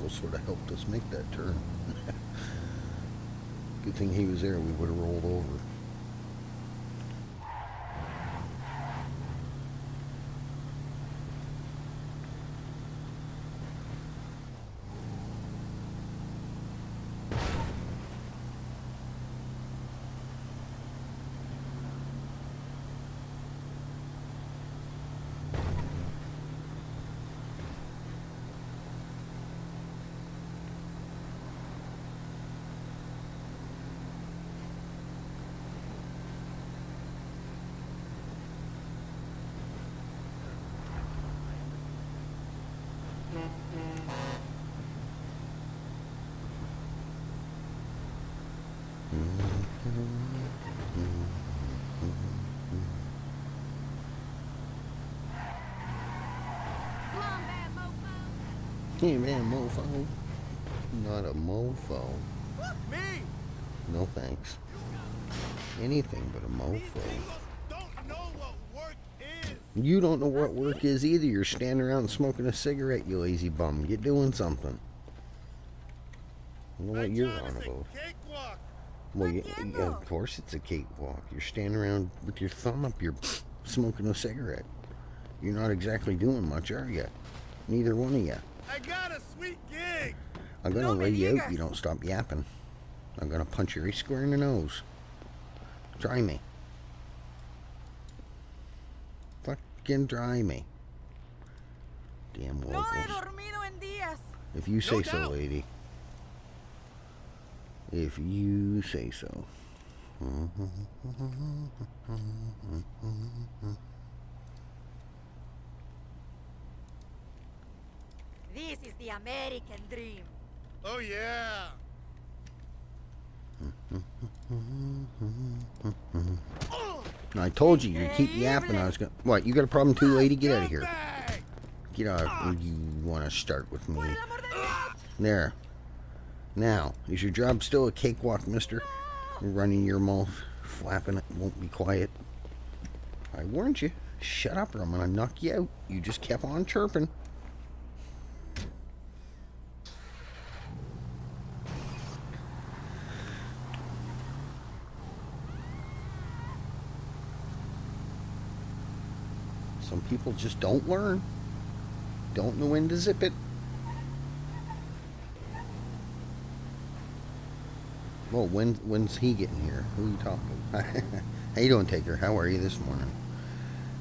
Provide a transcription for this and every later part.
motorcycle sort of helped us make that turn. Good thing he was there, we would have rolled over. Hey man, mofo. Not a mofo. Fuck me! No thanks. Anything but a mofo. Don't know what work is. You don't know what work is either. You're standing around smoking a cigarette, you lazy bum. Get doing something. I don't know what you're on about. Cakewalk. Well, yeah, of course it's a cakewalk. You're standing around with your thumb up, you're smoking a cigarette. You're not exactly doing much, are you? Neither one of you. I got a sweet gig. I'm gonna lay you out. You don't stop yapping. I'm gonna punch you right square in the nose. Try me. Fucking try me. Damn locals. If you say so, lady. If you say so. This is the American dream. Oh yeah. I told you, you keep yapping. I was gonna. What? You got a problem too, lady? Get out of here. Get out. You want to start with me? There. Now, is your job still a cakewalk, mister? Running your mouth, flapping it, won't be quiet. I warned you. Shut up or I'm gonna knock you out. You just kept on chirping. Some people just don't learn. Don't know when to zip it. Well, when's he getting here? Who are you talking? How you doing, Taker? How are you this morning?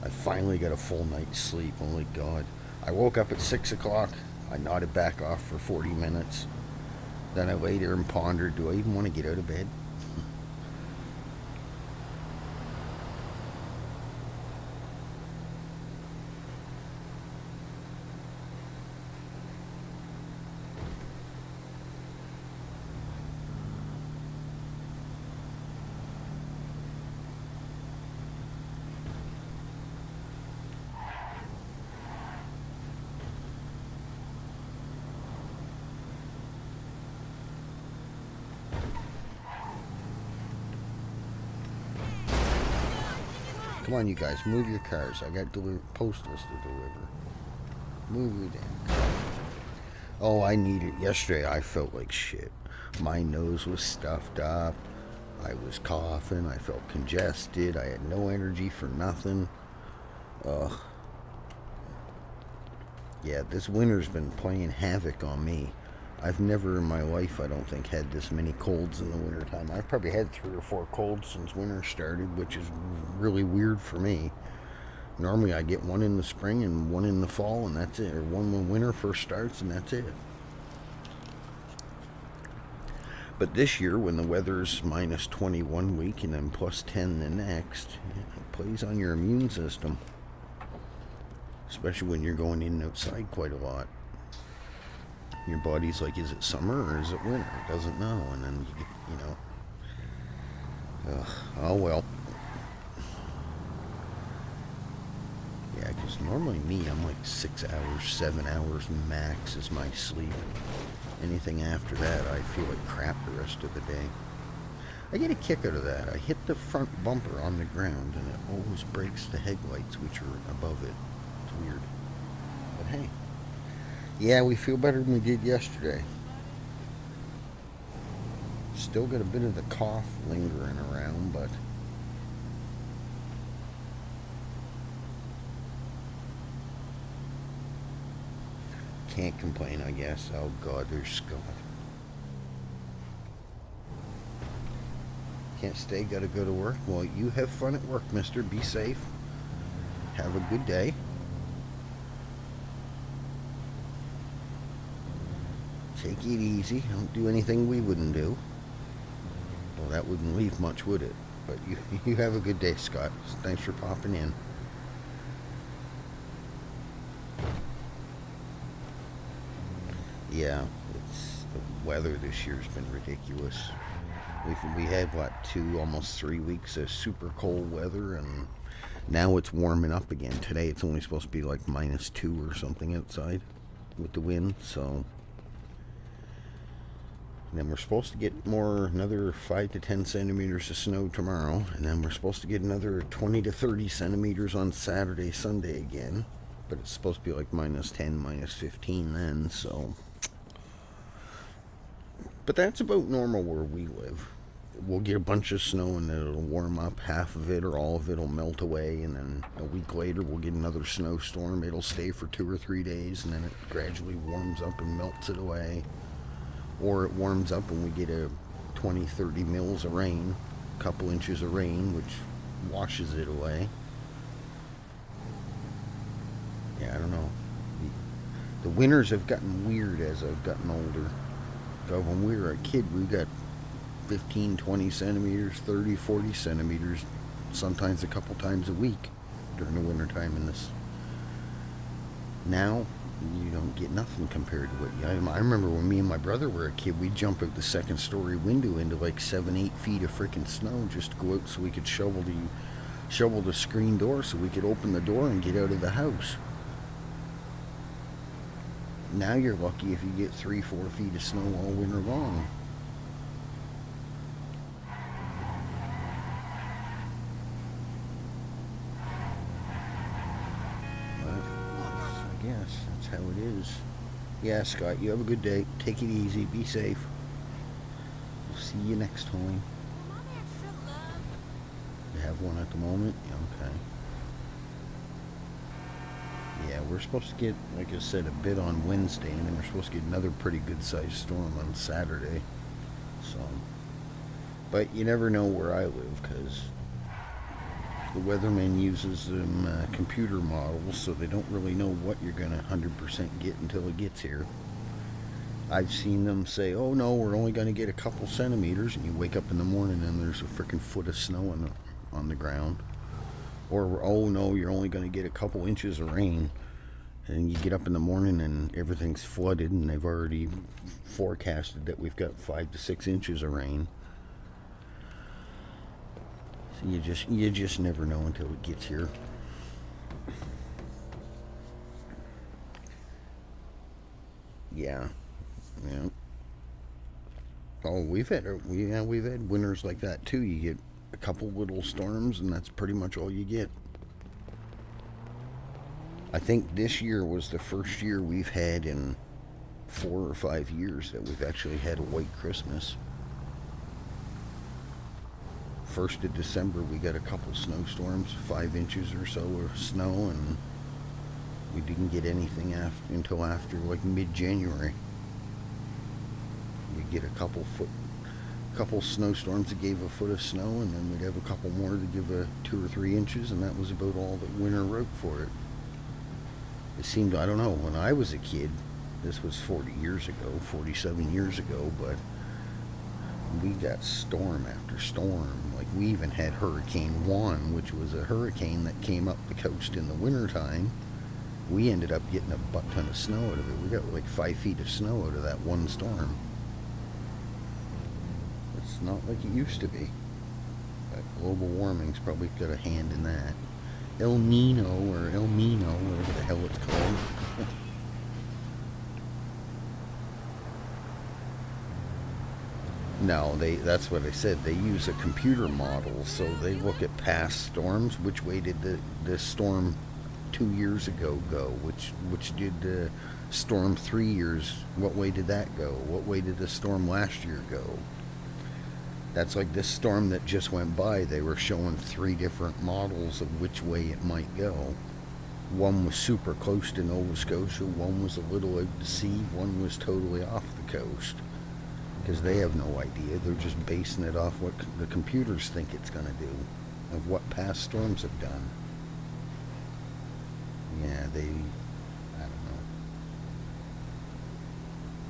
I finally got a full night's sleep. Holy God. I woke up at 6 o'clock. I nodded back off for 40 minutes. Then I lay there and pondered, do I even want to get out of bed? Come on, you guys, move your cars. I got posters to deliver. Move your damn car. Oh, I needed yesterday. I felt like shit. My nose was stuffed up. I was coughing. I felt congested. I had no energy for nothing. Ugh. Yeah, this winter's been playing havoc on me. I've never in my life, I don't think, had this many colds in the wintertime. I've probably had 3 or 4 colds since winter started, which is really weird for me. Normally I get one in the spring and one in the fall, and that's it. Or one when winter first starts, and that's it. But this year, when the weather's minus 20 one week and then plus 10 the next, it plays on your immune system. Especially when you're going in and outside quite a lot. Your body's like, is it summer or is it winter? It doesn't know. And then you get, oh well. Yeah, because normally me, I'm like 6 hours, 7 hours max is my sleep. Anything after that, I feel like crap the rest of the day. I get a kick out of that. I hit the front bumper on the ground and it always breaks the headlights, which are above it. It's weird. But hey. Yeah, we feel better than we did yesterday. Still got a bit of the cough lingering around, but can't complain, I guess. Oh God, there's Scott. Can't stay, gotta go to work. Well, you have fun at work, mister. Be safe. Have a good day. Take it easy. Don't do anything we wouldn't do. Well, that wouldn't leave much, would it? But you have a good day, Scott. Thanks for popping in. Yeah, the weather this year's been ridiculous. We had what, 2, almost 3 weeks of super cold weather, and now it's warming up again. Today it's only supposed to be like -2 or something outside with the wind, so. And then we're supposed to get another 5 to 10 centimeters of snow tomorrow, and then we're supposed to get another 20 to 30 centimeters on Saturday, Sunday again. But it's supposed to be like -10, -15 then, so. But that's about normal where we live. We'll get a bunch of snow and then it'll warm up. Half of it or all of it will melt away, and then a week later we'll get another snowstorm. It'll stay for 2 or 3 days, and then it gradually warms up and melts it away. Or it warms up and we get a 20, 30 mils of rain, a couple inches of rain, which washes it away. Yeah, I don't know. The winters have gotten weird as I've gotten older. God, when we were a kid, we got 15, 20 centimeters, 30, 40 centimeters, sometimes a couple times a week during the wintertime in this. Now, you don't get nothing compared to what I remember when me and my brother were a kid, we'd jump out the second story window into like 7, 8 feet of freaking snow just to go out so we could shovel the screen door so we could open the door and get out of the house. Now you're lucky if you get 3, 4 feet of snow all winter long. Yes, that's how it is. Yeah, Scott, you have a good day. Take it easy. Be safe. We'll see you next time. You have one at the moment? Yeah, okay. Yeah, we're supposed to get, like I said, a bit on Wednesday, and then we're supposed to get another pretty good-sized storm on Saturday. So, but you never know where I live, because the weatherman uses them computer models, so they don't really know what you're going to 100% get until it gets here. I've seen them say, oh no, we're only going to get a couple centimeters, and you wake up in the morning and there's a freaking foot of snow on the ground. Or, oh no, you're only going to get a couple inches of rain, and you get up in the morning and everything's flooded, and they've already forecasted that we've got 5 to 6 inches of rain. You just never know until it gets here. Yeah. Oh, we've had winters like that too. You get a couple little storms, and that's pretty much all you get. I think this year was the first year we've had in 4 or 5 years that we've actually had a white Christmas. 1st of December we got a couple snowstorms, 5 inches or so of snow, and we didn't get anything until after like mid-January. We'd get a couple snowstorms that gave a foot of snow, and then we'd have a couple more to give 2 or 3 inches, and that was about all that winter wrote for it. It seemed, I don't know, when I was a kid, this was 47 years ago, but we got storm after storm. Like, we even had Hurricane Juan, which was a hurricane that came up the coast in the wintertime. We ended up getting a butt ton of snow out of it. We got like 5 feet of snow out of that one storm. It's not like it used to be. But global warming's probably got a hand in that. El Nino, or El Nino, whatever the hell it's called. No, that's what I said. They use a computer model, so they look at past storms. Which way did this storm 2 years ago go? Which did storm 3 years? What way did that go? What way did the storm last year go? That's like this storm that just went by. They were showing 3 different models of which way it might go. One was super close to Nova Scotia, one was a little out to sea, one was totally off the coast. Because they have no idea. They're just basing it off what the computers think it's going to do, of what past storms have done. Yeah, I don't know.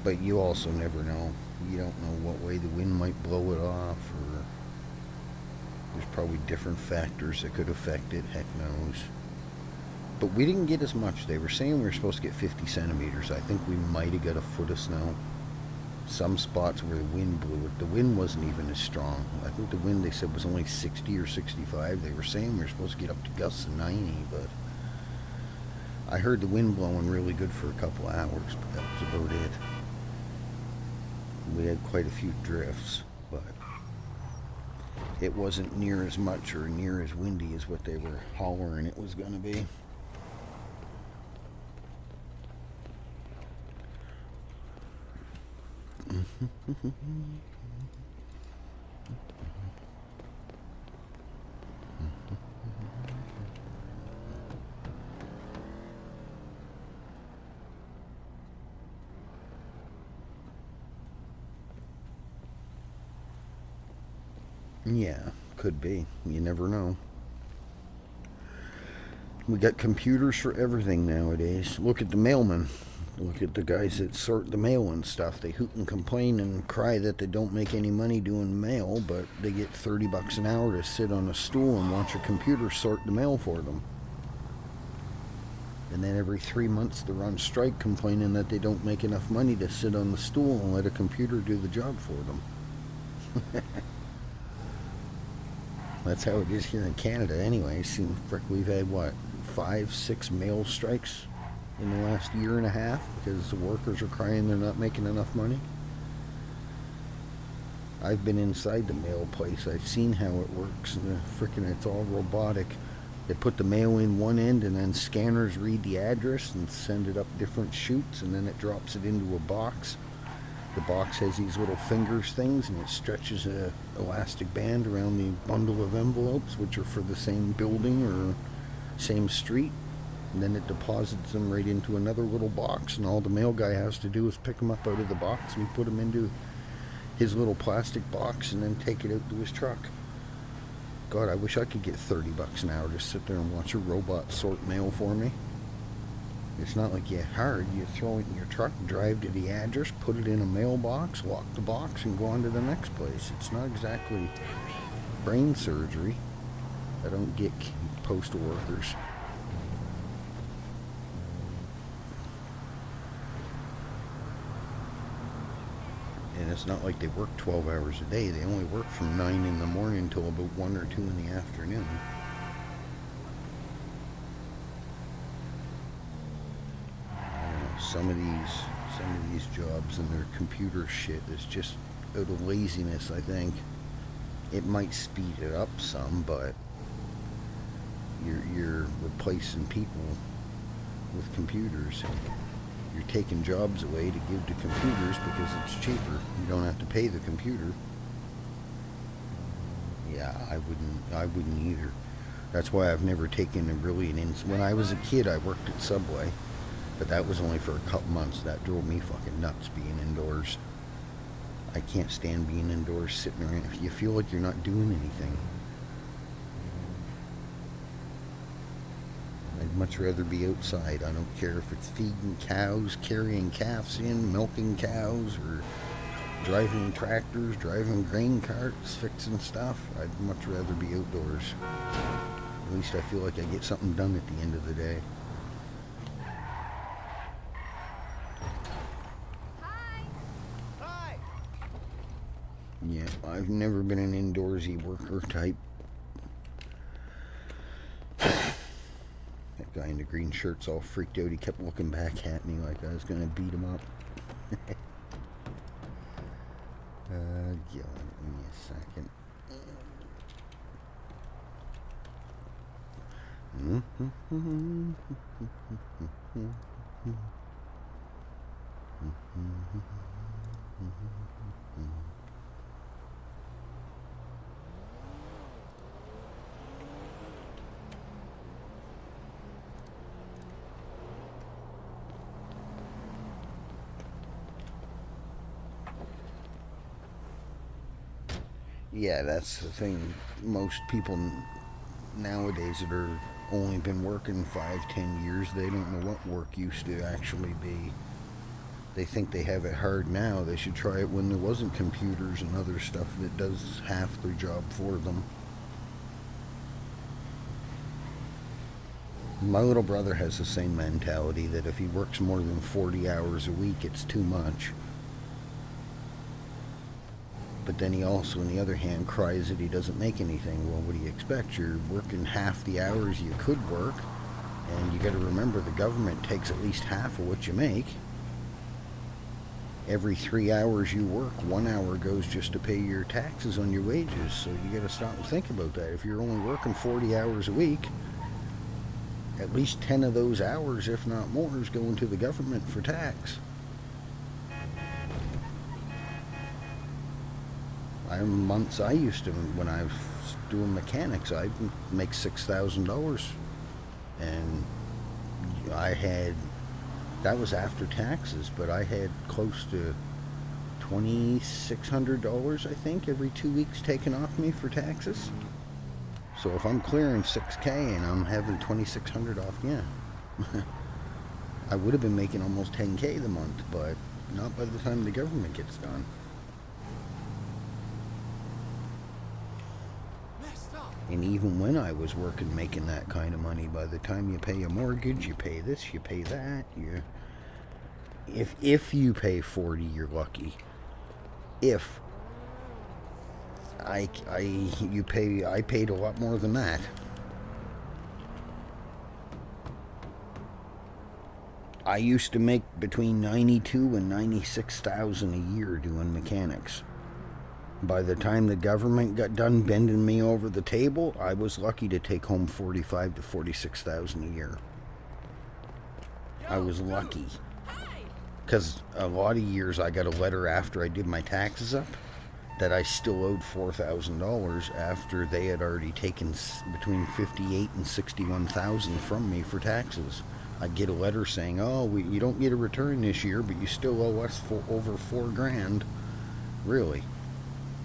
But you also never know. You don't know what way the wind might blow it off, or there's probably different factors that could affect it. Heck knows. But we didn't get as much. They were saying we were supposed to get 50 centimeters. I think we might have got a foot of snow. Some spots where the wind blew it. The wind wasn't even as strong. I think the wind, they said, was only 60 or 65. They were saying we were supposed to get up to gusts of 90, but I heard the wind blowing really good for a couple of hours, but that was about it. We had quite a few drifts, but it wasn't near as much or near as windy as what they were hollering it was going to be. Yeah, could be. You never know. We got computers for everything nowadays. Look at the mailmen. Look at the guys that sort the mail and stuff. They hoot and complain and cry that they don't make any money doing mail, but they get $30 an hour to sit on a stool and watch a computer sort the mail for them. And then every 3 months they're on strike complaining that they don't make enough money to sit on the stool and let a computer do the job for them. That's how it is here in Canada anyway. Frick, we've had, what, 5, 6 mail strikes in the last year and a half because the workers are crying they're not making enough money. I've been inside the mail place. I've seen how it works. Frickin' it's all robotic. They put the mail in one end and then scanners read the address and send it up different chutes, and then it drops it into a box. The box has these little fingers things, and it stretches a elastic band around the bundle of envelopes, which are for the same building or same street. And then it deposits them right into another little box, and all the mail guy has to do is pick them up out of the box and put them into his little plastic box and then take it out to his truck. God, I wish I could get $30 an hour to sit there and watch a robot sort mail for me. It's not like you hard. You throw it in your truck, drive to the address, put it in a mailbox, lock the box, and go on to the next place. It's not exactly brain surgery. I don't get postal workers. And it's not like they work 12 hours a day. They only work from 9 in the morning till about 1 or 2 in the afternoon. Some of these jobs and their computer shit is just out of laziness, I think. It might speed it up some, but you're replacing people with computers. You're taking jobs away to give to computers because it's cheaper. You don't have to pay the computer. Yeah, I wouldn't either. That's why I've never taken when I was a kid, I worked at Subway. But that was only for a couple months. That drove me fucking nuts, being indoors. I can't stand being indoors, sitting around. If you feel like you're not doing anything. I'd much rather be outside. I don't care if it's feeding cows, carrying calves in, milking cows, or driving tractors, driving grain carts, fixing stuff. I'd much rather be outdoors. At least I feel like I get something done at the end of the day. Yeah, I've never been an indoorsy worker type. That guy in the green shirt's all freaked out. He kept looking back at me like I was going to beat him up. Give me a second. Yeah, that's the thing. Most people nowadays that are only been working 5-10 years, they don't know what work used to actually be. They think they have it hard now. They should try it when there wasn't computers and other stuff that does half their job for them. My little brother has the same mentality that if he works more than 40 hours a week, it's too much. But then he also, on the other hand, cries that he doesn't make anything. Well, what do you expect? You're working half the hours you could work, and you got to remember the government takes at least half of what you make. Every 3 hours you work, 1 hour goes just to pay your taxes on your wages. So you got to stop and think about that. If you're only working 40 hours a week, at least 10 of those hours, if not more, is going to the government for tax. Months I used to, when I was doing mechanics, I'd make $6,000, and that was after taxes, but I had close to $2,600, I think, every 2 weeks taken off me for taxes. So if I'm clearing $6,000 and I'm having $2,600 off, yeah, I would have been making almost $10,000 the month, but not by the time the government gets done. And even when I was working, making that kind of money, by the time you pay a mortgage, you pay this, you pay that. If you pay 40, you're lucky. If I paid a lot more than that. I used to make between $92,000 and $96,000 a year doing mechanics. By the time the government got done bending me over the table, I was lucky to take home $45,000 to $46,000 a year. I was lucky. Because a lot of years I got a letter after I did my taxes up that I still owed $4,000 after they had already taken between $58,000 and $61,000 from me for taxes. I'd get a letter saying, oh, you don't get a return this year, but you still owe us over $4,000. Really?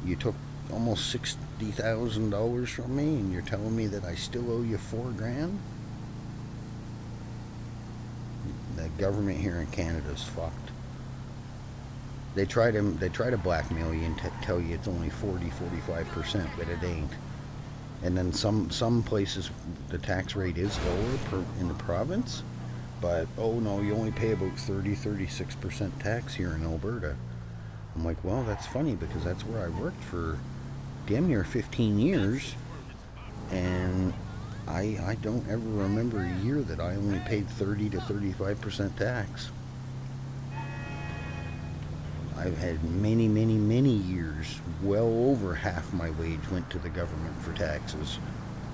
You took almost $60,000 from me, and you're telling me that I still owe you $4,000? The government here in Canada is fucked. They try to blackmail you and tell you it's only 40-45%, but it ain't. And then some places the tax rate is lower in the province, but oh no, you only pay about 36% tax here in Alberta. I'm like, well, that's funny because that's where I worked for damn near 15 years, and I don't ever remember a year that I only paid 30 to 35% tax. I've had many, many, many years, well over half my wage went to the government for taxes,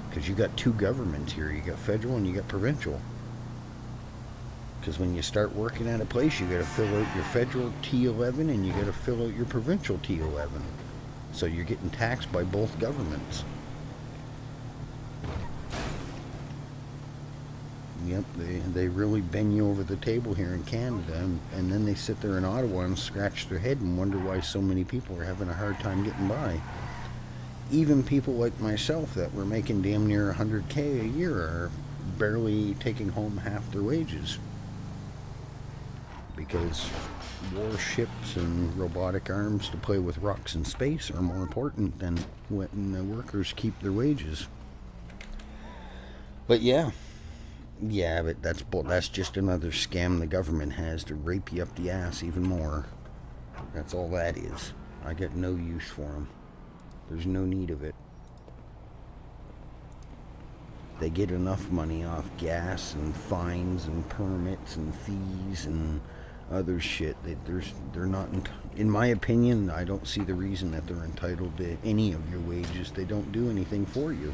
because you got two governments here. You got federal and you got provincial. Because when you start working at a place, you got to fill out your federal T11 and you got to fill out your provincial T11. So you're getting taxed by both governments. Yep, they really bend you over the table here in Canada, and then they sit there in Ottawa and scratch their head and wonder why so many people are having a hard time getting by. Even people like myself that were making damn near $100,000 a year are barely taking home half their wages. Because warships and robotic arms to play with rocks in space are more important than letting the workers keep their wages. But yeah, but that's just another scam the government has to rape you up the ass even more. That's all that is. I got no use for them. There's no need of it. They get enough money off gas and fines and permits and fees and other shit. They're not, in my opinion, I don't see the reason that they're entitled to any of your wages. They don't do anything for you.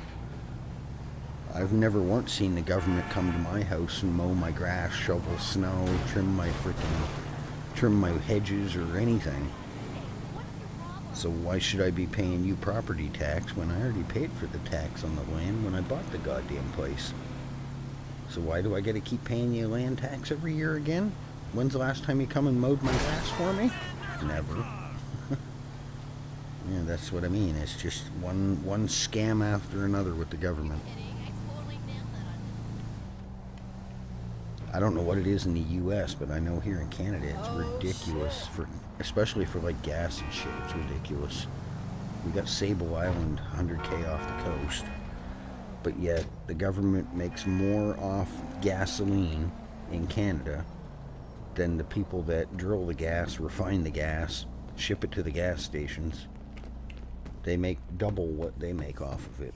I've never once seen the government come to my house and mow my grass, shovel snow, trim my hedges or anything. So why should I be paying you property tax when I already paid for the tax on the land when I bought the goddamn place? So why do I got to keep paying you land tax every year again? When's the last time you come and mowed my grass for me? Never. Yeah, that's what I mean. It's just one scam after another with the government. I don't know what it is in the U.S., but I know here in Canada it's ridiculous, especially for like gas and shit. It's ridiculous. We got Sable Island, 100K off the coast, but yet the government makes more off gasoline in Canada than the people that drill the gas, refine the gas, ship it to the gas stations. They make double what they make off of it.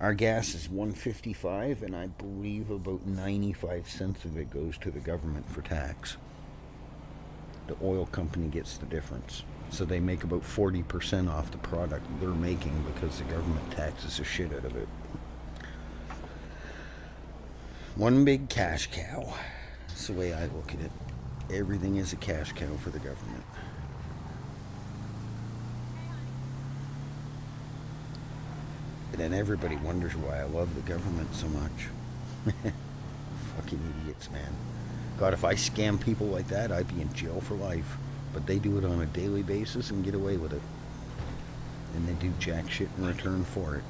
Our gas is $1.55, and I believe about 95 cents of it goes to the government for tax. The oil company gets the difference. So they make about 40% off the product they're making because the government taxes the shit out of it. One big cash cow. That's the way I look at it. Everything is a cash cow for the government. And then everybody wonders why I love the government so much. Fucking idiots, man. God, if I scam people like that, I'd be in jail for life. But they do it on a daily basis and get away with it. And they do jack shit in return for it.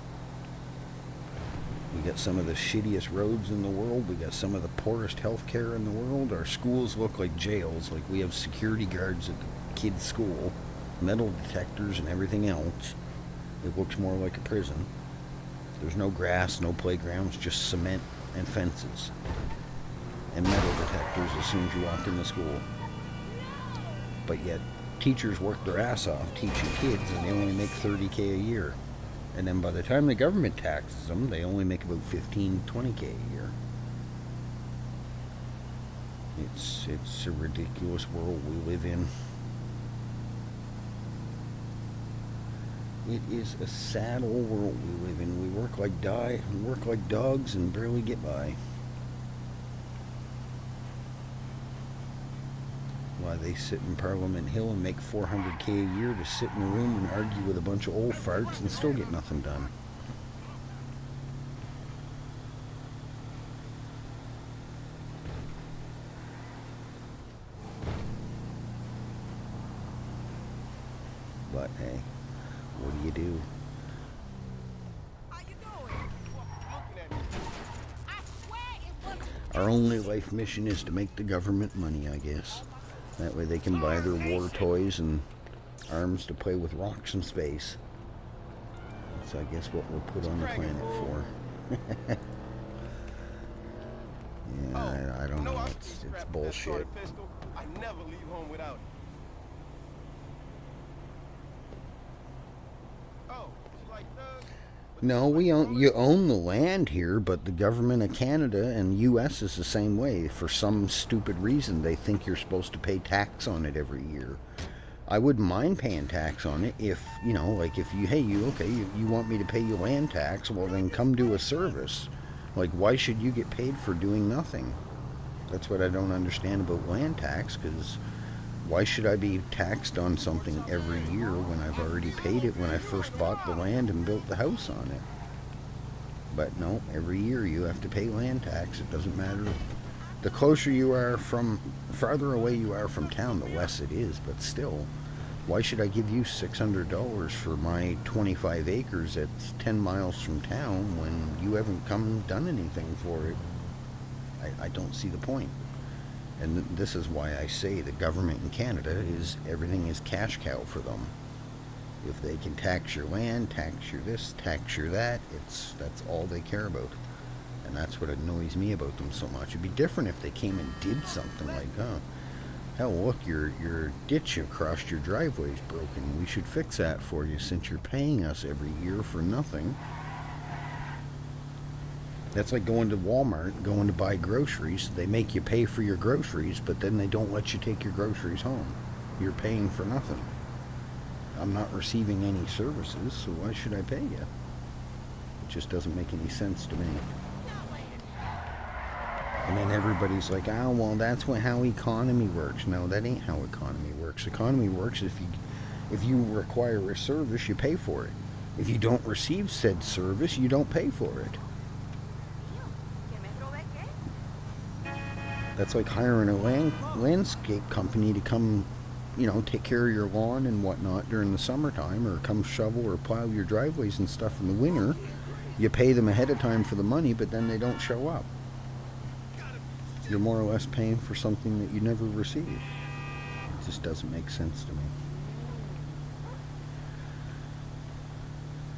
We got some of the shittiest roads in the world. We got some of the poorest healthcare in the world. Our schools look like jails. Like we have security guards at the kids' school, metal detectors and everything else. It looks more like a prison. There's no grass, no playgrounds, just cement and fences. And metal detectors as soon as you walk in the school. But yet, teachers work their ass off teaching kids and they only make $30K a year. And then by the time the government taxes them, they only make about $15, $20K a year. It's a ridiculous world we live in. It is a sad old world we live in. We work like dogs and barely get by. Why they sit in Parliament Hill and make $400K a year to sit in a room and argue with a bunch of old farts and still get nothing done. But hey, what do you do? How you doing? Looking at me. I swear it was. Our only life mission is to make the government money, I guess. That way they can buy their war toys and arms to play with rocks in space. That's, I guess, what we're put on the planet for. Yeah, I don't know. It's bullshit. I never leave home without it. Oh, you like thugs? No, you own the land here, but the government of Canada and U.S. is the same way. For some stupid reason, they think you're supposed to pay tax on it every year. I wouldn't mind paying tax on it if, you know, like if you want me to pay you land tax, well then come do a service. Like, why should you get paid for doing nothing? That's what I don't understand about land tax, because why should I be taxed on something every year when I've already paid it when I first bought the land and built the house on it? But no, every year you have to pay land tax. It doesn't matter. The closer you are farther away you are from town, the less it is. But still, why should I give you $600 for my 25 acres that's 10 miles from town when you haven't come and done anything for it? I don't see the point. And this is why I say the government in Canada everything is cash cow for them. If they can tax your land, tax your this, tax your that, that's all they care about. And that's what annoys me about them so much. It'd be different if they came and did something like, hell, look, your ditch across your driveway is broken. We should fix that for you since you're paying us every year for nothing. That's like going to Walmart, going to buy groceries. They make you pay for your groceries, but then they don't let you take your groceries home. You're paying for nothing. I'm not receiving any services, so why should I pay you? just doesn't make any sense to me. And then everybody's like, oh, well, that's how economy works. No, that ain't how economy works. Economy works if you require a service, you pay for it. If you don't receive said service, you don't pay for it. That's like hiring a landscape company to come, take care of your lawn and whatnot during the summertime, or come shovel or plow your driveways and stuff in the winter. You pay them ahead of time for the money, but then they don't show up. You're more or less paying for something that you never received. It just doesn't make sense to me.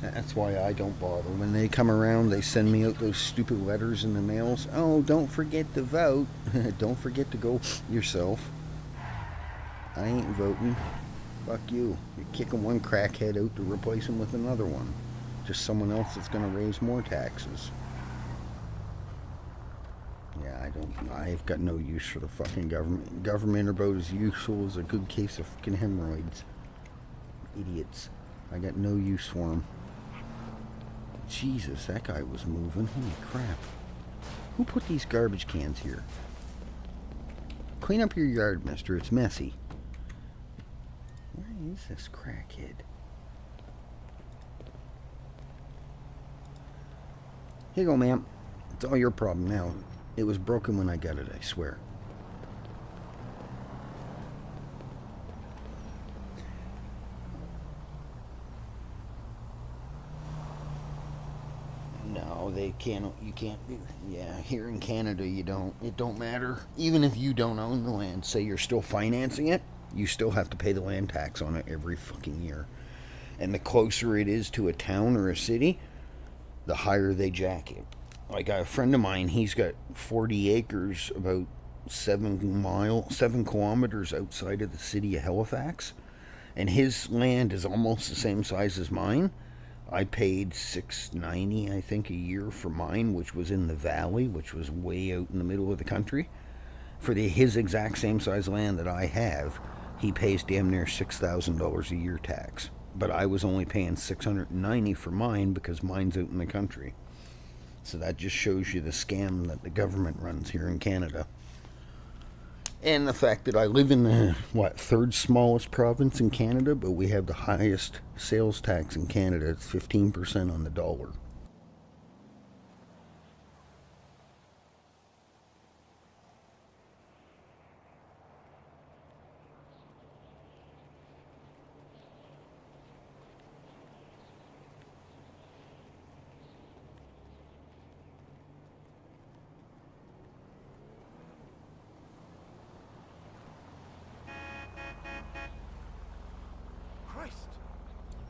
That's why I don't bother. When they come around, they send me out those stupid letters in the mails. Oh, don't forget to vote. Don't forget to go yourself. I ain't voting. Fuck you. You're kicking one crackhead out to replace him with another one. Just someone else that's going to raise more taxes. Yeah, I've got no use for the fucking government. Government are about as useful as a good case of fucking hemorrhoids. Idiots. I got no use for them. Jesus, that guy was moving. Holy crap. Who put these garbage cans here? Clean up your yard, mister. It's messy. Where is this crackhead? Here you go, ma'am. It's all your problem now. It was broken when I got it, I swear. No, they can't. You can't. Yeah, here in Canada, you don't. It don't matter. Even if you don't own the land, say you're still financing it, you still have to pay the land tax on it every fucking year. And the closer it is to a town or a city, the higher they jack it. Like a friend of mine, he's got 40 acres about 7 kilometers outside of the city of Halifax, and his land is almost the same size as mine. I paid $690, I think, a year for mine, which was in the valley, which was way out in the middle of the country. For his exact same size land that I have, he pays damn near $6,000 a year tax. But I was only paying $690 for mine because mine's out in the country. So that just shows you the scam that the government runs here in Canada. And the fact that I live in the, third smallest province in Canada, but we have the highest sales tax in Canada. It's 15% on the dollar.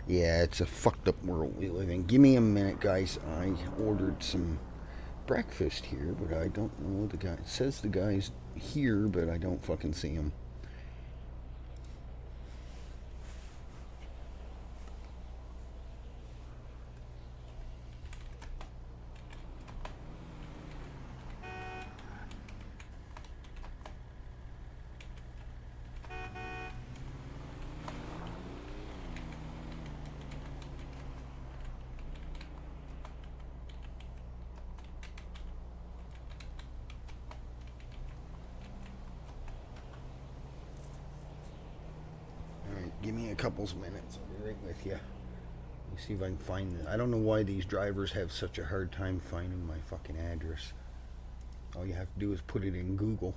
Yeah, it's a fucked up world we live in. Give me a minute, guys. I ordered some breakfast here, but I don't know the guy. It says the guy's here, but I don't fucking see him. Give me a couple minutes. I'll be right with you. Let me see if I can find it. I don't know why these drivers have such a hard time finding my fucking address. All you have to do is put it in Google.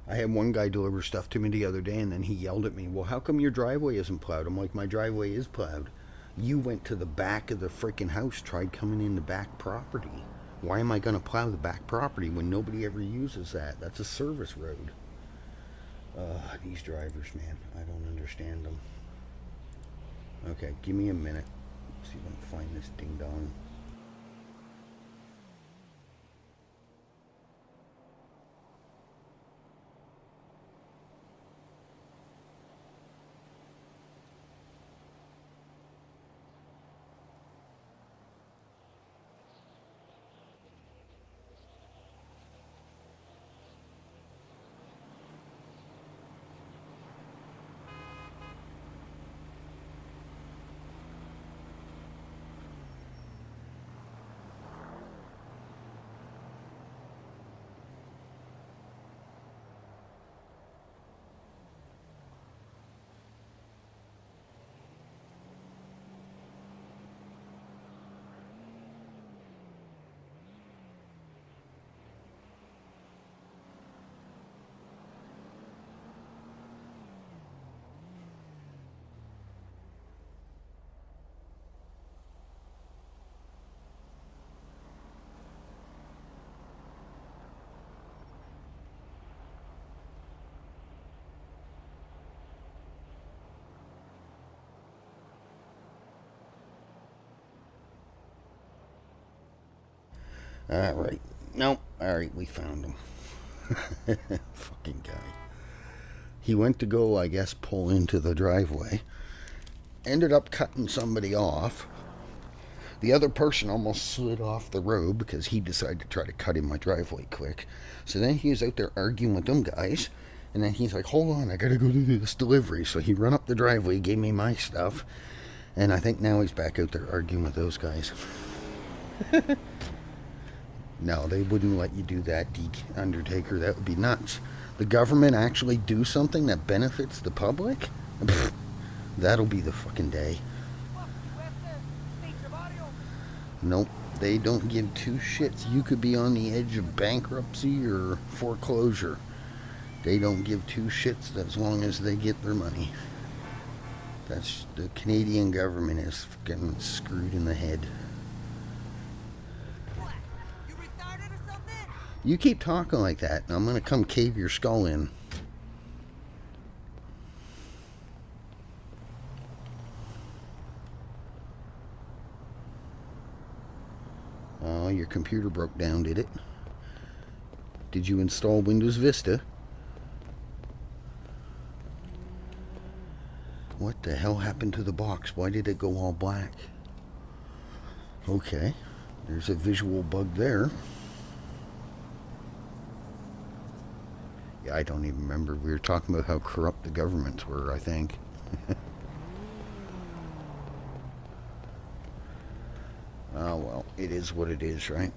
I had one guy deliver stuff to me the other day, and then he yelled at me, well, how come your driveway isn't plowed? I'm like, my driveway is plowed. You went to the back of the freaking house, tried coming in the back property. Why am I going to plow the back property when nobody ever uses that? That's a service road. These drivers, man, I don't understand them. Okay, give me a minute. See if I can find this ding dong. Alright. Nope. Alright, we found him. Fucking guy. He went to go, I guess, pull into the driveway. Ended up cutting somebody off. The other person almost slid off the road because he decided to try to cut in my driveway quick. So then he was out there arguing with them guys. And then he's like, hold on, I gotta go do this delivery. So he run up the driveway, gave me my stuff. And I think now he's back out there arguing with those guys. No, they wouldn't let you do that, Undertaker. That would be nuts. The government actually do something that benefits the public? Pfft, that'll be the fucking day. Nope, they don't give two shits. You could be on the edge of bankruptcy or foreclosure. They don't give two shits as long as they get their money. That's the Canadian government is fucking screwed in the head. What? You retarded or something? You keep talking like that, and I'm gonna come cave your skull in. Oh, your computer broke down, did it? Did you install Windows Vista? What the hell happened to the box? Why did it go all black? Okay, there's a visual bug there. Yeah, I don't even remember. We were talking about how corrupt the governments were, I think. Oh, well, it is what it is, right?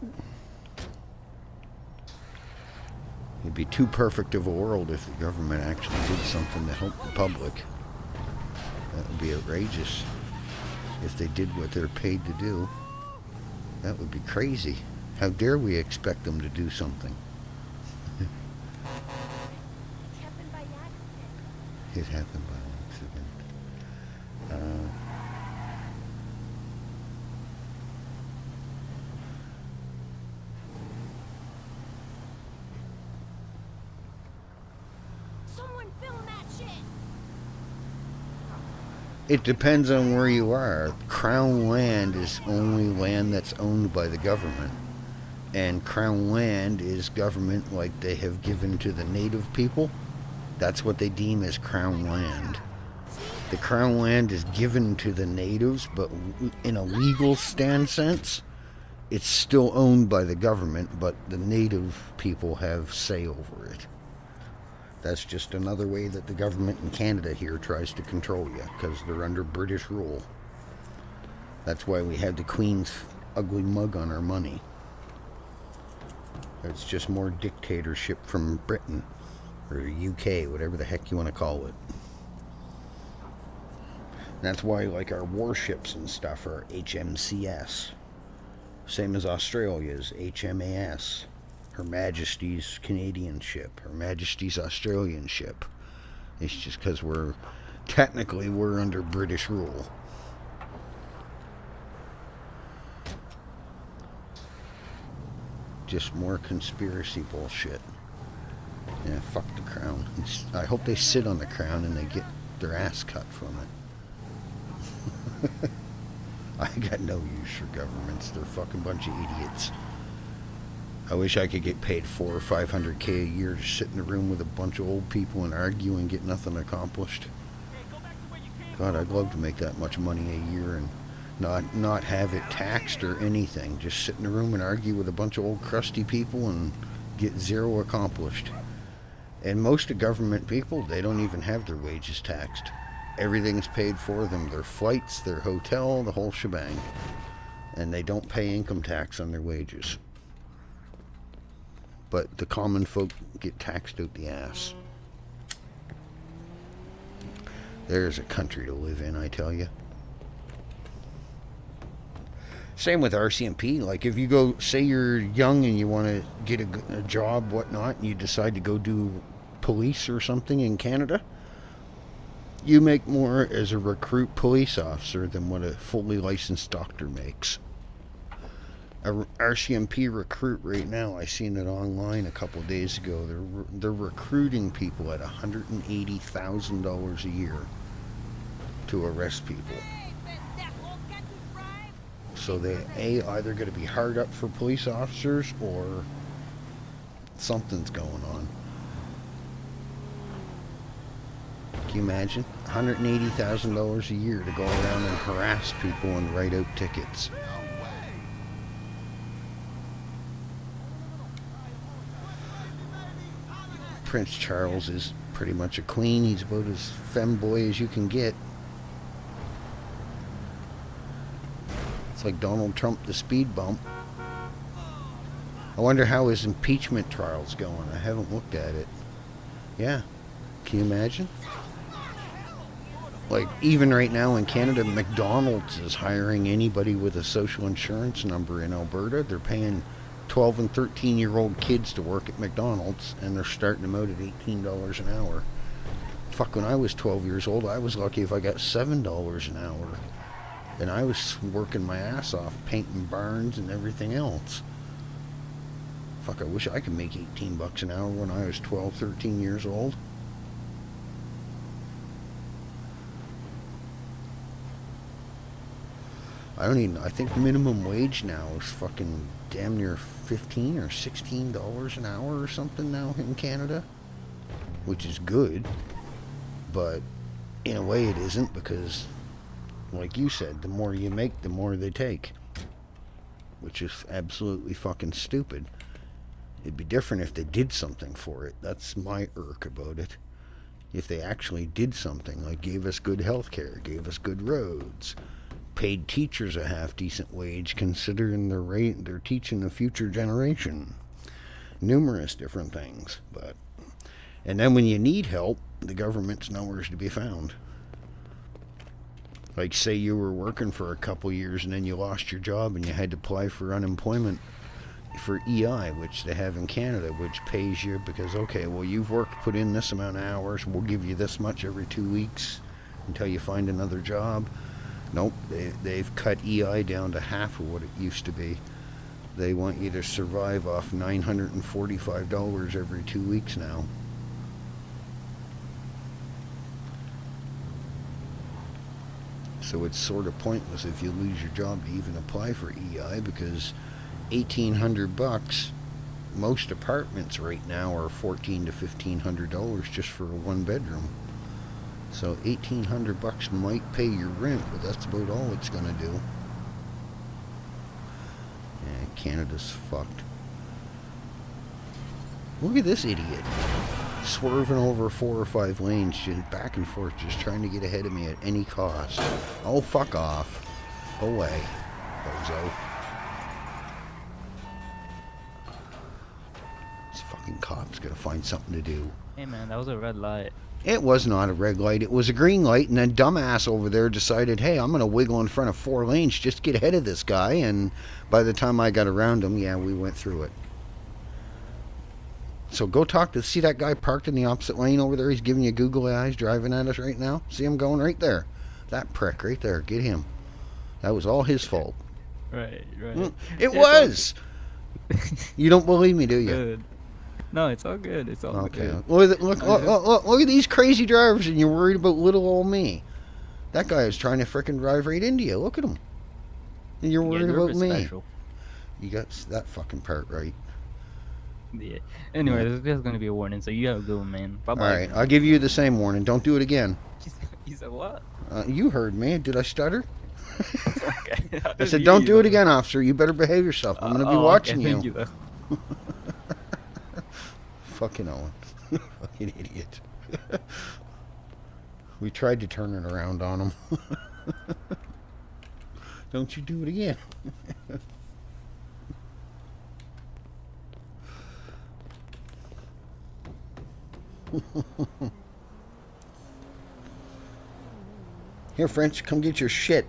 It'd be too perfect of a world if the government actually did something to help the public. That would be outrageous. If they did what they're paid to do, that would be crazy. How dare we expect them to do something? It happened by accident. It happened by accident. Someone film that shit. It depends on where you are. Crown land is only land that's owned by the government. And Crown land is government like they have given to the native people. That's what they deem as Crown land. The Crown land is given to the natives, but in a legal stand sense, it's still owned by the government, but the native people have say over it. That's just another way that the government in Canada here tries to control you, because they're under British rule. That's why we have the Queen's ugly mug on our money. It's just more dictatorship from Britain, or UK, whatever the heck you want to call it. And that's why, like, our warships and stuff are HMCS. Same as Australia's HMAS. Her Majesty's Canadian ship, Her Majesty's Australian ship. It's just because we're under British rule. Just more conspiracy bullshit. Yeah, fuck the crown. I hope they sit on the crown and they get their ass cut from it. I got no use for governments. They're a fucking bunch of idiots. I wish I could get paid $400,000 or $500,000 a year to sit in a room with a bunch of old people and argue and get nothing accomplished. God, I'd love to make that much money a year and not have it taxed or anything. Just sit in a room and argue with a bunch of old crusty people and get zero accomplished. And most of government people, they don't even have their wages taxed. Everything's paid for them. Their flights, their hotel, the whole shebang. And they don't pay income tax on their wages. But the common folk get taxed out the ass. There's a country to live in, I tell you. Same with RCMP. Like, if you go, say you're young and you want to get a job, whatnot, and you decide to go do police or something in Canada, you make more as a recruit police officer than what a fully licensed doctor makes. A RCMP recruit right now, I seen it online a couple of days ago. They're recruiting people at $180,000 a year to arrest people. So they either going to be hard up for police officers or something's going on. Can you imagine? $180,000 a year to go around and harass people and write out tickets. Prince Charles is pretty much a queen. He's about as femboy as you can get. It's like Donald Trump, the speed bump. I wonder how his impeachment trial's going. I haven't looked at it. Yeah. Can you imagine? Like, even right now in Canada, McDonald's is hiring anybody with a social insurance number in Alberta. They're paying 12 and 13-year-old kids to work at McDonald's, and they're starting them out at $18 an hour. Fuck, when I was 12 years old, I was lucky if I got $7 an hour. And I was working my ass off, painting barns and everything else. Fuck, I wish I could make 18 bucks an hour when I was 12, 13 years old. I think minimum wage now is fucking damn near $15 or $16 an hour or something now in Canada. Which is good. But in a way it isn't, because like you said, the more you make, the more they take. Which is absolutely fucking stupid. It'd be different if they did something for it. That's my irk about it. If they actually did something, like gave us good health care, gave us good roads, paid teachers a half-decent wage, considering they're teaching the future generation. Numerous different things. And then when you need help, the government's nowhere to be found. Like, say you were working for a couple years and then you lost your job and you had to apply for unemployment for EI, which they have in Canada, which pays you because, okay, well, you've put in this amount of hours, we'll give you this much every 2 weeks until you find another job. Nope, they've cut EI down to half of what it used to be. They want you to survive off $945 every 2 weeks now. So it's sort of pointless if you lose your job to even apply for EI, because $1,800, most apartments right now are $1,400 to $1,500 just for a one bedroom. So $1,800 might pay your rent, but that's about all it's gonna do. Yeah, Canada's fucked. Look at this idiot. Swerving over 4 or 5 lanes, just back and forth, just trying to get ahead of me at any cost. Oh, fuck off. Go away, bozo. This fucking cop's gonna find something to do. Hey man, that was a red light. It was not a red light, it was a green light, and then dumbass over there decided, hey, I'm gonna wiggle in front of 4 lanes just to get ahead of this guy, and by the time I got around him, yeah, we went through it. So go see that guy parked in the opposite lane over there? He's giving you googly eyes driving at us right now. See him going right there? That prick right there. Get him. That was all his fault. Right. It was! You don't believe me, do you? Good. No, it's all good. It's all okay. good. Look at these crazy drivers, and you're worried about little old me. That guy is trying to frickin' drive right into you. Look at him. And you're worried about me. Special. You got that fucking part right. Yeah. Anyway, this is just gonna be a warning, so you have a good one, man. Bye bye. Alright, I'll give you the same warning. Don't do it again. You said what? You heard me. Did I stutter? Okay. I said, don't do it again, officer. You better behave yourself. I'm going to be watching okay. Thank you, though. Fucking Owen. Fucking idiot. We tried to turn it around on him. Don't you do it again. Here, French, come get your shit.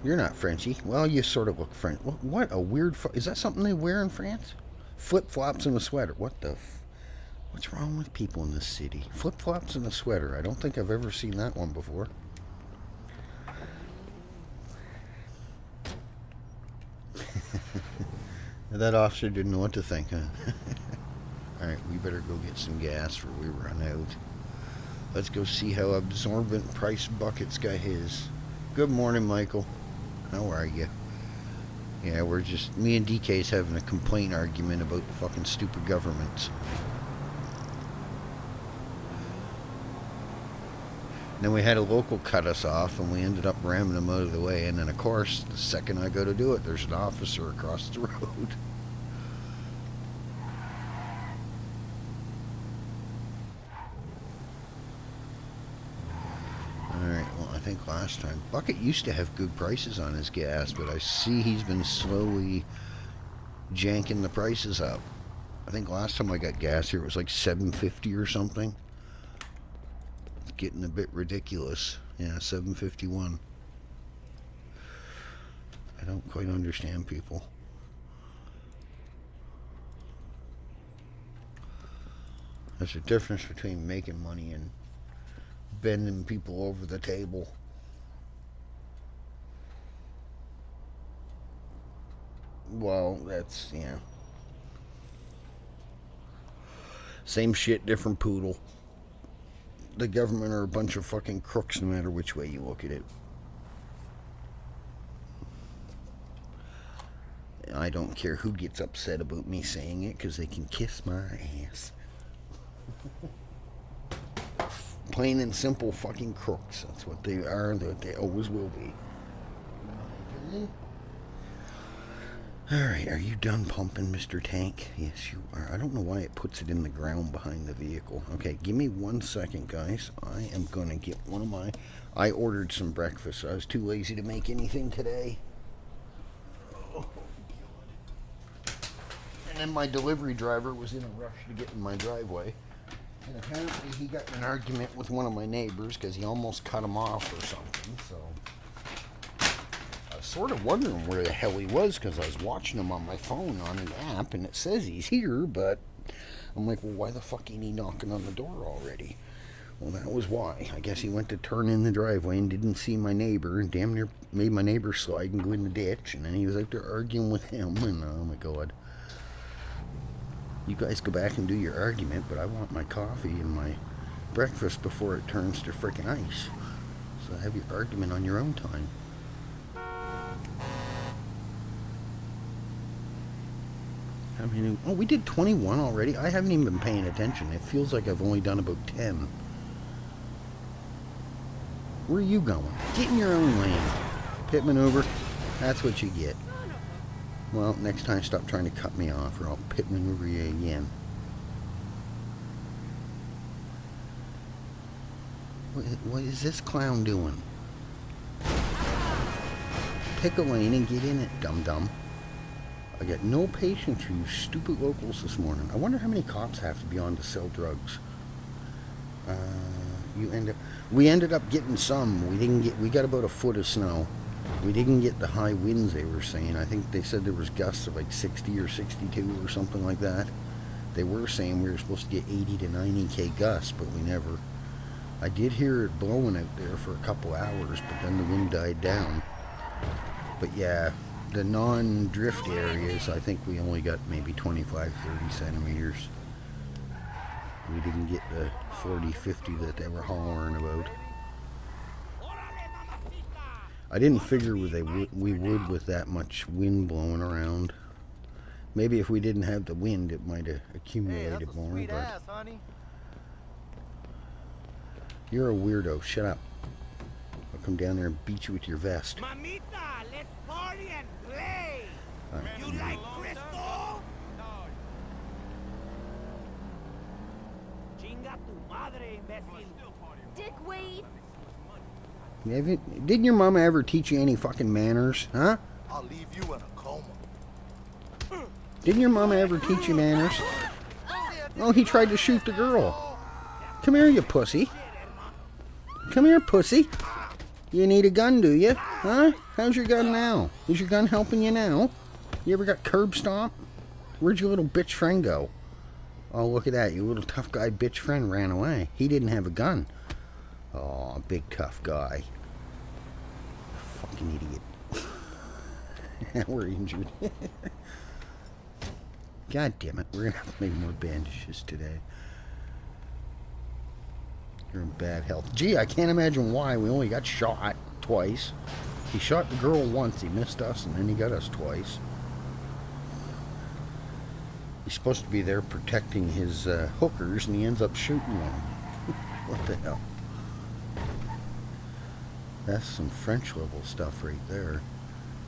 You're not Frenchy. Well, you sort of look French. What a weird... Is that something they wear in France? Flip-flops and a sweater. What the... What's wrong with people in this city? Flip-flops and a sweater. I don't think I've ever seen that one before. That officer didn't know what to think, huh? Alright, we better go get some gas before we run out. Let's go see how absorbent Price Bucket's got his. Good morning, Michael. How are you? Yeah, we're just, me and DK's having a complaint argument about the fucking stupid governments. Then we had a local cut us off, and we ended up ramming them out of the way. And then, of course, the second I go to do it, there's an officer across the road. Alright, well, I think last time... Bucket used to have good prices on his gas, but I see he's been slowly janking the prices up. I think last time I got gas here, it was like $7.50 or something. Getting a bit ridiculous. Yeah, $7.51. I don't quite understand people. There's a difference between making money and bending people over the table. Well, that's, yeah. Same shit, different poodle. The government are a bunch of fucking crooks no matter which way you look at it. I don't care who gets upset about me saying it, because they can kiss my ass. Plain and simple fucking crooks. That's what they are. They always will be. Alright, are you done pumping, Mr. Tank? Yes, you are. I don't know why it puts it in the ground behind the vehicle. Okay, give me 1 second, guys. I am going to get one of my... I ordered some breakfast. I was too lazy to make anything today. Oh, and then my delivery driver was in a rush to get in my driveway. And apparently he got in an argument with one of my neighbors because he almost cut him off or something, so... Sort of wondering where the hell he was, because I was watching him on my phone on an app and it says he's here, but I'm like, well, why the fuck ain't he knocking on the door already? Well, that was why. I guess he went to turn in the driveway and didn't see my neighbor and damn near made my neighbor slide and go in the ditch, and then he was out there arguing with him, and oh my god. You guys go back and do your argument, but I want my coffee and my breakfast before it turns to frickin' ice. So have your argument on your own time. I mean, oh, we did 21 already. I haven't even been paying attention. It feels like I've only done about 10. Where are you going? Get in your own lane. Pit maneuver. That's what you get. Well, next time stop trying to cut me off or I'll pit maneuver you again. What is this clown doing? Pick a lane and get in it, dum-dum. I got no patience for you stupid locals this morning. I wonder how many cops have to be on to sell drugs. We ended up getting some. We got about a foot of snow. We didn't get the high winds they were saying. I think they said there was gusts of like 60 or 62 or something like that. They were saying we were supposed to get 80 to 90k gusts, but we never. I did hear it blowing out there for a couple hours, but then the wind died down. But yeah, the non-drift areas, I think we only got maybe 25, 30 centimeters. We didn't get the 40, 50 that they were hollering about. I didn't figure we would with that much wind blowing around. Maybe if we didn't have the wind, it might have accumulated more. But ass, honey. You're a weirdo. Shut up. I'll come down there and beat you with your vest. Mamita, let's party and play. Right. You like Crystal? Chinga tu madre, imbécil. Dickweed. Didn't your mama ever teach you any fucking manners, huh? I'll leave you in a coma. Didn't your mama ever teach you manners? Oh, he tried to shoot the girl. Come here, you pussy. Come here, pussy. You need a gun, do you? Huh? How's your gun now? Is your gun helping you now? You ever got curb stomped? Where'd your little bitch friend go? Oh, look at that. Your little tough guy bitch friend ran away. He didn't have a gun. Oh, big tough guy. Fucking idiot. We're injured. God damn it. We're going to have to make more bandages today. You're in bad health. Gee, I can't imagine why. We only got shot twice. He shot the girl once, he missed us, and then he got us twice. He's supposed to be there protecting his hookers, and he ends up shooting them. What the hell? That's some French level stuff right there.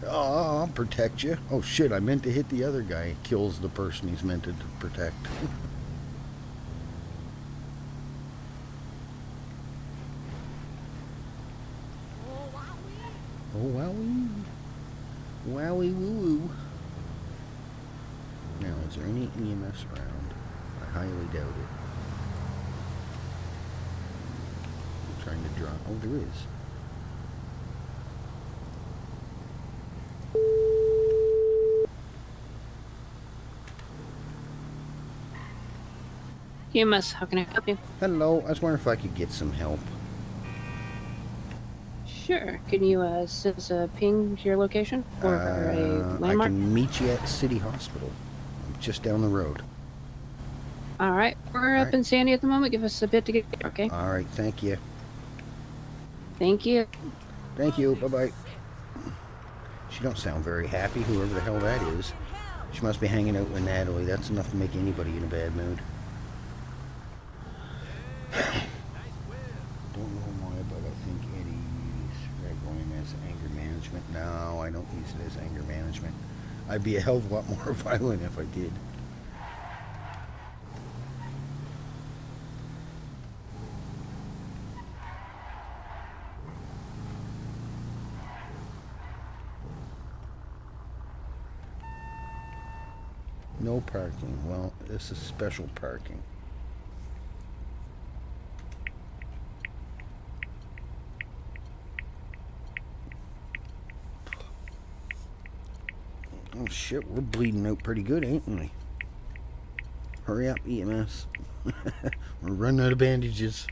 Oh, I'll protect you. Oh shit, I meant to hit the other guy. Kills the person he's meant to protect. Oh, wowie. Wowie woo woo. Now, is there any EMS around? I highly doubt it. I'm trying to draw. Oh, there is. EMS, how can I help you? Hello, I was wondering if I could get some help. Sure. Can you send us a ping to your location or a I landmark? can meet you at City Hospital. I'm just down the road. All right. We're up Alright. in Sandy at the moment. Give us a bit to get there, okay? Alright, thank you. Thank you. Thank you, bye-bye. She don't sound very happy, whoever the hell that is. She must be hanging out with Natalie. That's enough to make anybody in a bad mood. Don't know why, but I think Eddie's RedLine as anger management. No, I don't use it as anger management. I'd be a hell of a lot more violent if I did. No parking. Well, this is special parking. Oh shit, we're bleeding out pretty good, ain't we? Hurry up, EMS. We're running out of bandages.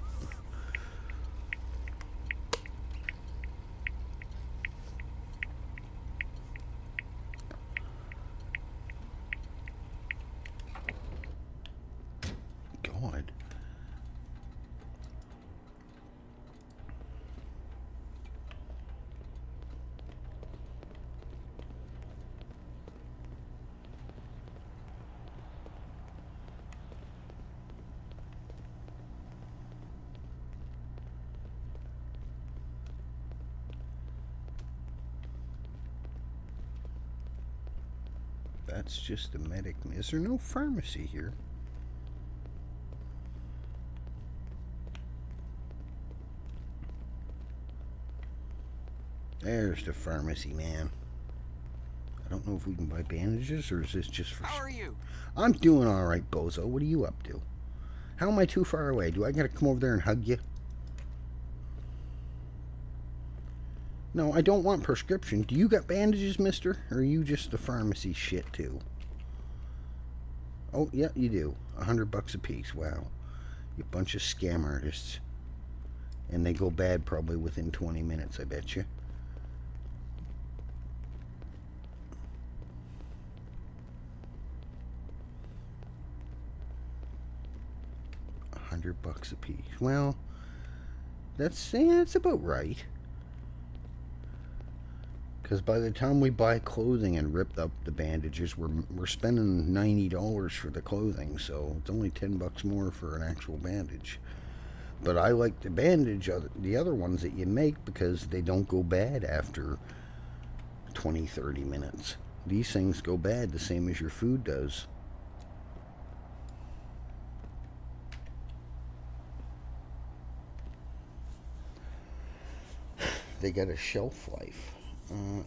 God. That's just a medic. Is there no pharmacy here? There's the pharmacy, man. I don't know if we can buy bandages, or is this just for... How are you? I'm doing alright, Bozo. What are you up to? How am I too far away? Do I gotta come over there and hug you? No, I don't want prescription. Do you got bandages, mister? Or are you just the pharmacy shit, too? Oh, yeah, you do. $100 a piece. Wow. You bunch of scam artists. And they go bad probably within 20 minutes, I bet you. $100 a piece. Well, that's about right. Because by the time we buy clothing and rip up the bandages, we're spending $90 for the clothing, so it's only $10 more for an actual bandage. But I like the bandage, the other ones that you make, because they don't go bad after 20, 30 minutes. These things go bad the same as your food does. They got a shelf life.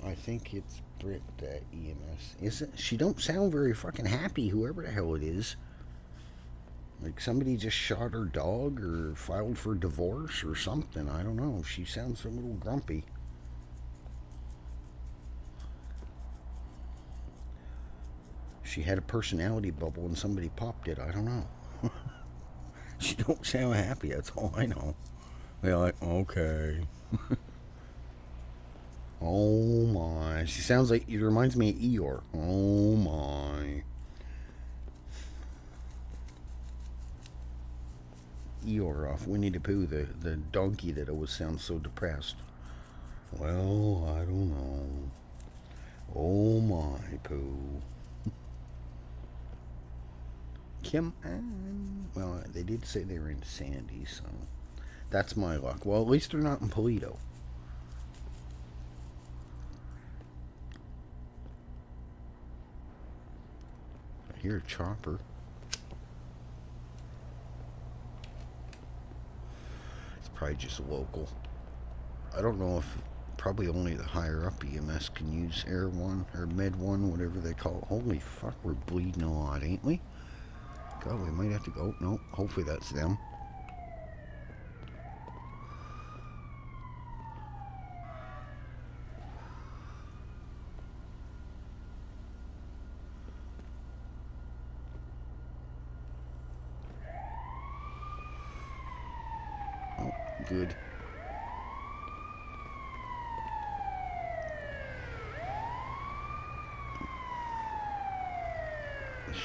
I think it's Brit EMS. Is it? She don't sound very fucking happy, whoever the hell it is. Like somebody just shot her dog or filed for divorce or something. I don't know. She sounds a little grumpy. She had a personality bubble and somebody popped it. I don't know. She don't sound happy. That's all I know. They're like, okay. Oh my. She sounds like, it reminds me of Eeyore. Oh my. Eeyore off Winnie the Pooh, the donkey that always sounds so depressed. Well, I don't know. Oh my poo. Kim on. Well, they did say they were in Sandy, so that's my luck. Well, at least they're not in Polito. I hear a chopper. It's probably just local. I don't know if probably only the higher up EMS can use Air 1 or Med 1, whatever they call it. Holy fuck, we're bleeding a lot, ain't we? God, we might have to go. No, hopefully that's them. Oh, good.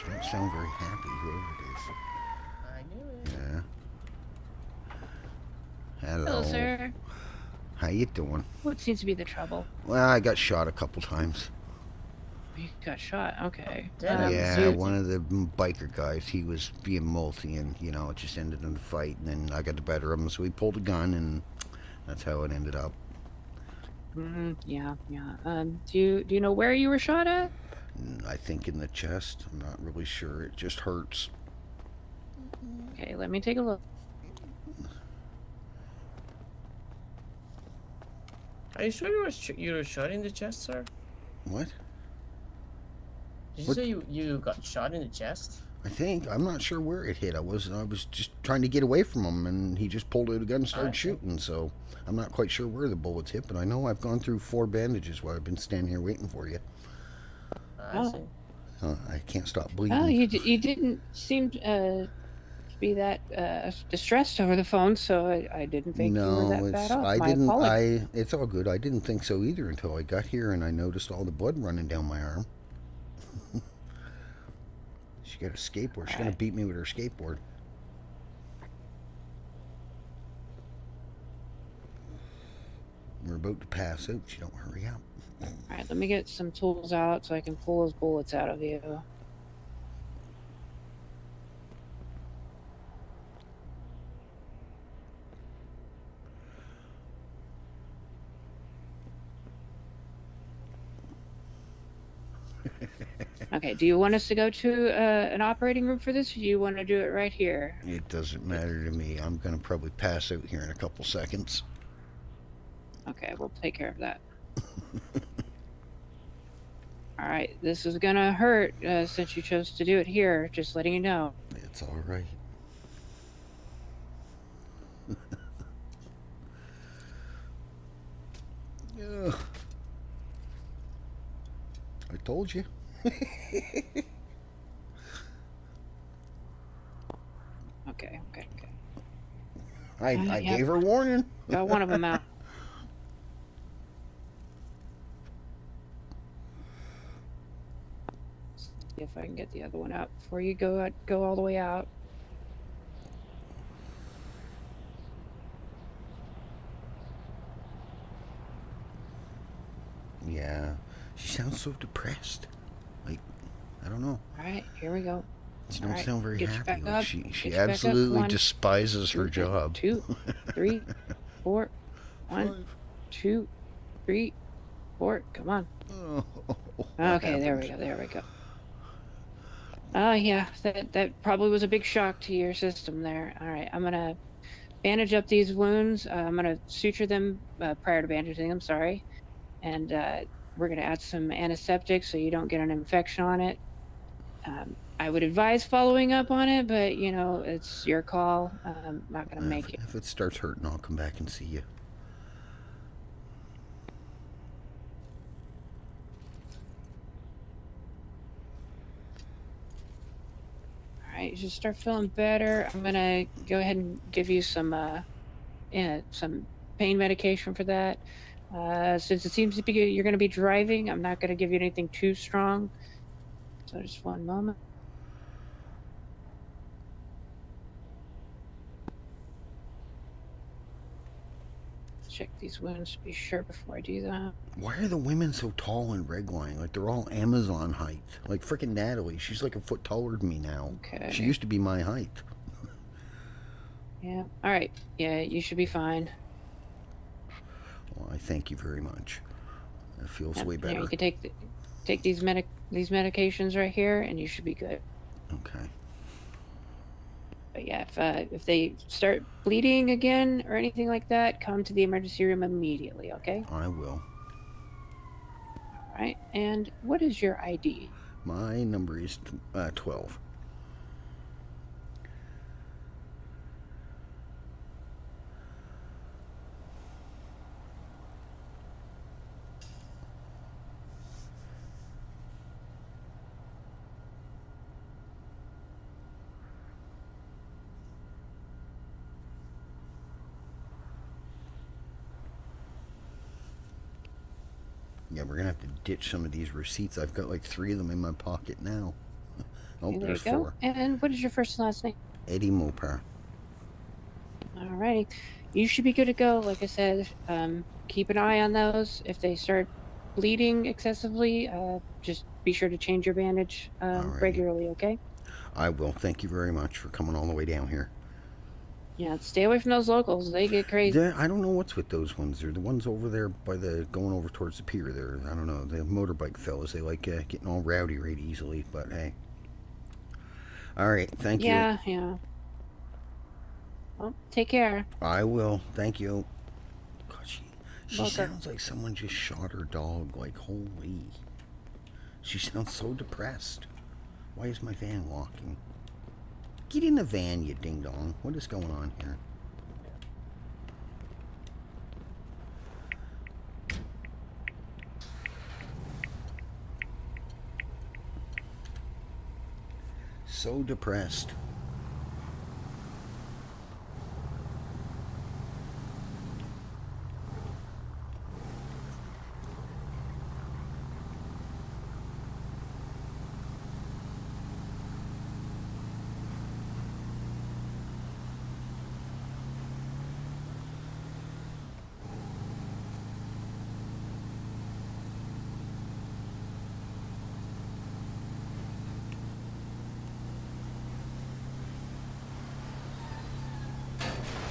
They don't sound very happy, whoever it is. I knew it. Yeah. Hello. Hello, sir. How you doing? What seems to be the trouble? Well, I got shot a couple times. You got shot. Okay. Damn. Yeah, so one of the biker guys, he was being multi, and, you know, it just ended in a fight, and then I got the better of him, so he pulled a gun, and that's how it ended up. Yeah. Do you know where you were shot at? I think in the chest. I'm not really sure. It just hurts. Okay, let me take a look. Are you sure you were shot in the chest, sir? What? Did you What? say you got shot in the chest? I think. I'm not sure where it hit. I was just trying to get away from him, and he just pulled out a gun and started shooting, so I'm not quite sure where the bullets hit, but I know I've gone through 4 bandages while I've been standing here waiting for you. I see. I can't stop bleeding. Oh, you didn't seem to be that distressed over the phone, so I didn't think you were that bad off. I My didn't. apologies. It's all good. I didn't think so either until I got here and I noticed all the blood running down my arm. She got a skateboard. She's gonna beat me with her skateboard. We're about to pass out. She don't hurry up. All right, let me get some tools out so I can pull those bullets out of you. Okay, do you want us to go to an operating room for this, or do you want to do it right here? It doesn't matter to me. I'm gonna probably pass out here in a couple seconds. Okay, we'll take care of that. All right, this is gonna hurt since you chose to do it here. Just letting you know. It's all right. Ugh. I told you. Okay. I Yep. gave her warning. Got one of them out. See if I can get the other one out before you go all the way out. Yeah, she sounds so depressed. Like, I don't know. All right, here we go. She don't All right, sound very get you happy. back Like up. she Get you back up. absolutely 1, despises her job. 2, 3, 4. 1, 2, 3, 4. Come on. Oh, what Okay, there happened? we go. Yeah, that probably was a big shock to your system there. All right, I'm gonna bandage up these wounds. I'm gonna suture them prior to bandaging them. Sorry, and we're gonna add some antiseptic so you don't get an infection on it. I would advise following up on it, but you know it's your call. I'm not gonna make it. If it starts hurting, I'll come back and see you. All right, you should start feeling better. I'm gonna go ahead and give you some pain medication for that. Since it seems to be you're gonna be driving, I'm not gonna give you anything too strong. So just one moment. check these wounds to be sure before I do that. Why are the women so tall in Redline? Like they're all Amazon height. Like frickin' Natalie, she's like a foot taller than me now. Okay. She used to be my height. Yeah. All right. Yeah, you should be fine. Well, I thank you very much. It feels Yep, way there, better. you can take these medications right here, and you should be good. Okay. But yeah, if they start bleeding again or anything like that, come to the emergency room immediately. Okay. I will. All right. And what is your ID? My number is 12. Yeah, we're gonna have to ditch some of these receipts. I've got like 3 of them in my pocket now. Oh, There you there's go. 4. And what is your first and last name? Eddie Mopar. Alrighty. You should be good to go. Like I said, keep an eye on those. If they start bleeding excessively, just be sure to change your bandage Alrighty. regularly, okay? I will. Thank you very much for coming all the way down here. Yeah, stay away from those locals. They get crazy. I don't know what's with those ones. They're the ones over there by the going over towards the pier there. I don't know. The motorbike fellas, they like getting all rowdy right easily, but hey. All right. Thank you. Yeah, yeah. Well, take care. I will. Thank you. God, she Welcome. sounds like someone just shot her dog. Like, holy. She sounds so depressed. Why is my van walking? Get in the van, you ding-dong. What is going on here? So depressed.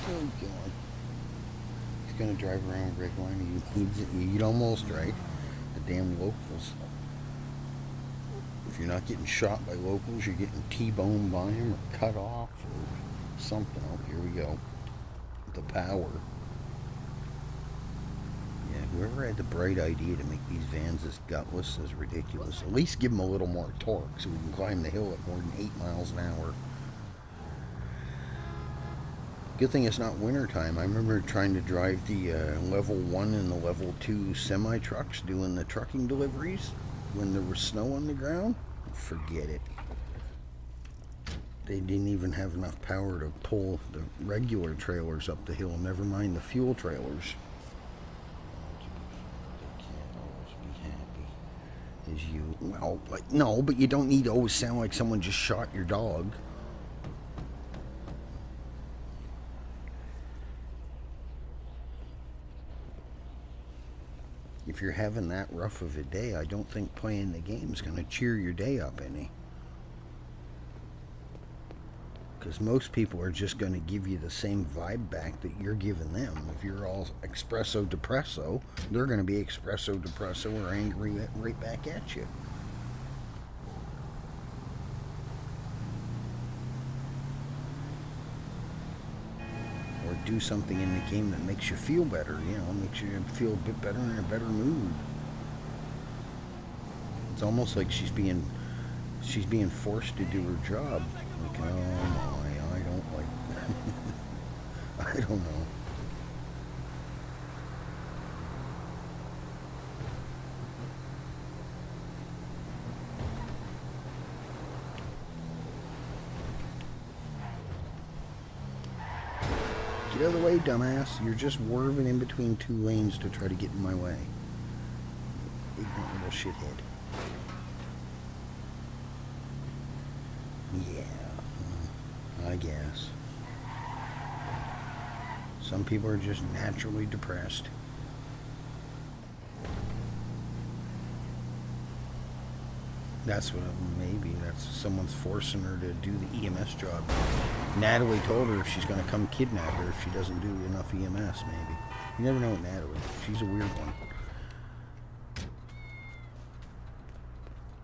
Oh, God. He's going to drive around with Redline. You'd almost, right? The damn locals. If you're not getting shot by locals, you're getting T-boned by them or cut off or something. Oh, here we go. The power. Yeah, whoever had the bright idea to make these vans as gutless is ridiculous. At least give them a little more torque so we can climb the hill at more than 8 miles an hour. Good thing it's not winter time. I remember trying to drive the level 1 and the level 2 semi-trucks doing the trucking deliveries when there was snow on the ground. Forget it. They didn't even have enough power to pull the regular trailers up the hill, never mind the fuel trailers. They can't always be happy. As you, well, like, no, but you don't need to always sound like someone just shot your dog. If you're having that rough of a day, I don't think playing the game's going to cheer your day up any. Because most people are just going to give you the same vibe back that you're giving them. If you're all espresso depresso, they're going to be espresso depresso or angry right back at you. Or do something in the game that makes you feel better, you know, makes you feel a bit better in a better mood. It's almost like she's being forced to do her job. Like, oh my, I don't like I don't know. Get out of the way, dumbass. You're just swerving in between 2 lanes to try to get in my way. Ignorant little shithead. Yeah, I guess. Some people are just naturally depressed. That's what, maybe that's someone's forcing her to do the EMS job. Natalie told her she's going to come kidnap her if she doesn't do enough EMS, maybe. You never know with Natalie. She's a weird one.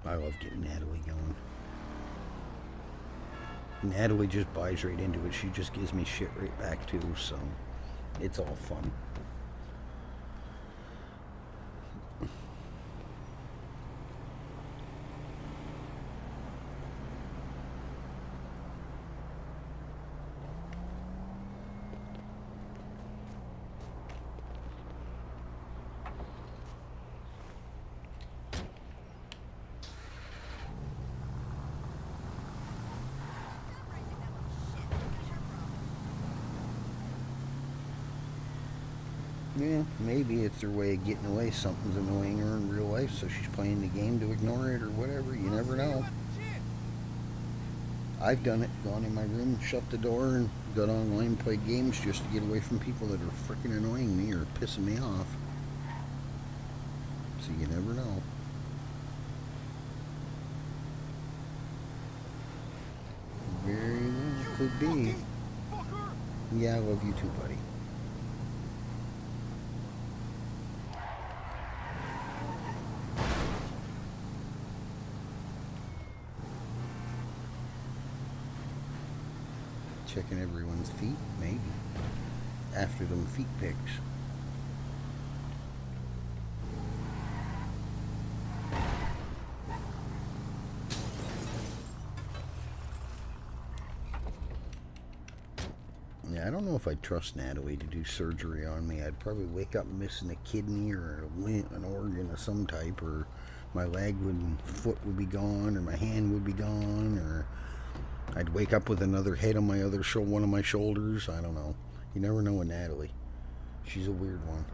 I love getting Natalie going. Natalie just buys right into it. She just gives me shit right back too, so it's all fun. Yeah, maybe it's her way of getting away. Something's annoying her in real life, so she's playing the game to ignore it or whatever. You never know. I've done it. Gone in my room, shut the door, and got online and played games just to get away from people that are freaking annoying me or pissing me off. So you never know. Very well, could be. Yeah, I love you too, buddy. Checking everyone's feet, maybe. After them feet pics. Yeah, I don't know if I'd trust Natalie to do surgery on me. I'd probably wake up missing a kidney or an organ of some type, or my foot would be gone, or my hand would be gone, or I'd wake up with another head on my other one of my shoulders. I don't know. You never know with Natalie. She's a weird one.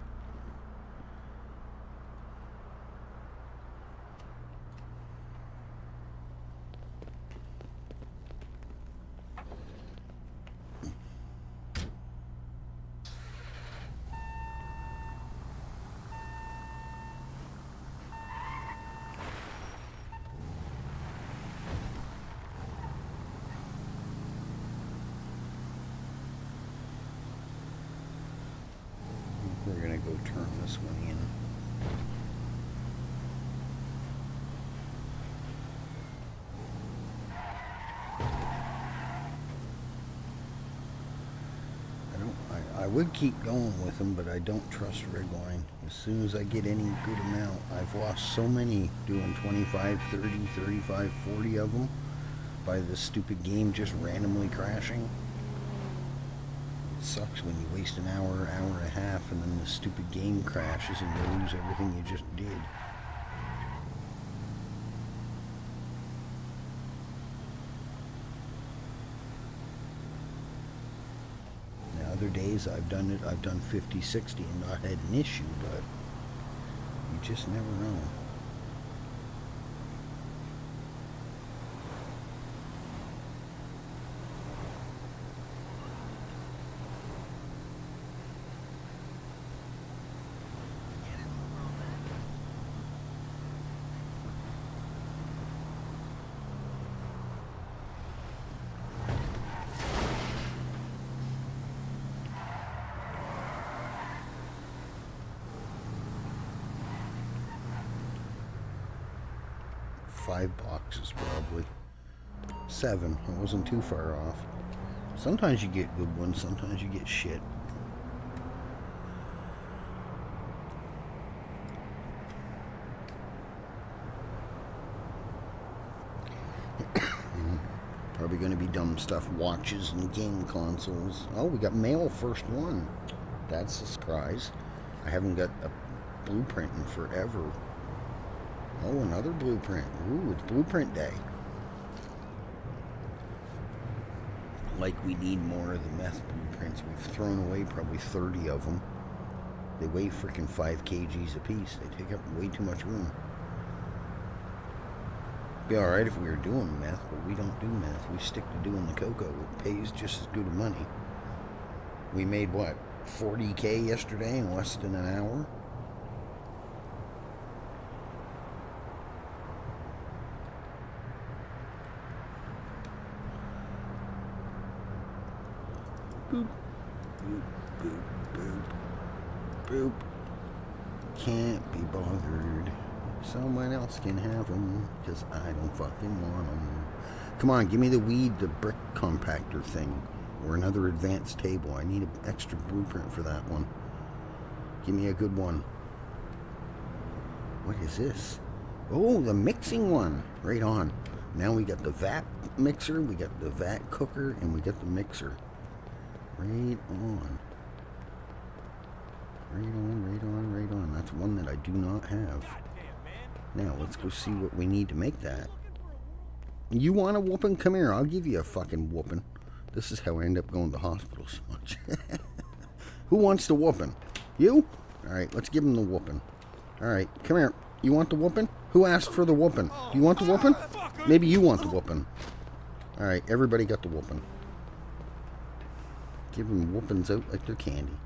We're gonna go turn this one in. I would keep going with them, but I don't trust RedLine. As soon as I get any good amount, I've lost so many doing 25, 30, 35, 40 of them by this stupid game just randomly crashing. It sucks when you waste an hour, hour and a half, and then the stupid game crashes and you lose everything you just did. Now, other days I've done 50, 60 and not had an issue, but you just never know. Five boxes probably. 7. I wasn't too far off. Sometimes you get good ones, sometimes you get shit. Probably going to be dumb stuff. Watches and game consoles. Oh, we got mail first one. That's a surprise. I haven't got a blueprint in forever. Oh, another blueprint. Ooh, it's blueprint day. Like we need more of the meth blueprints. We've thrown away probably 30 of them. They weigh freaking 5 kgs a piece. They take up way too much room. Be alright if we were doing meth, but we don't do meth. We stick to doing the cocoa. It pays just as good of money. We made what? 40K yesterday in less than an hour. Boop, boop, boop, boop, boop. Can't be bothered. Someone else can have them, because I don't fucking want them. Come on, give me the weed, the brick compactor thing, or another advanced table. I need an extra blueprint for that one. Give me a good one. What is this? Oh, the mixing one. Right on. Now we got the vat mixer, we got the vat cooker, and we got the mixer. Right on. Right on, right on, right on. That's one that I do not have. Now, let's go see what we need to make that. You want a whooping? Come here, I'll give you a fucking whooping. This is how I end up going to the hospital so much. Who wants the whooping? You? Alright, let's give him the whooping. Alright, come here. You want the whooping? Who asked for the whooping? You want the whooping? Maybe you want the whooping. Alright, everybody got the whooping. Give them whoopings out like they're candy.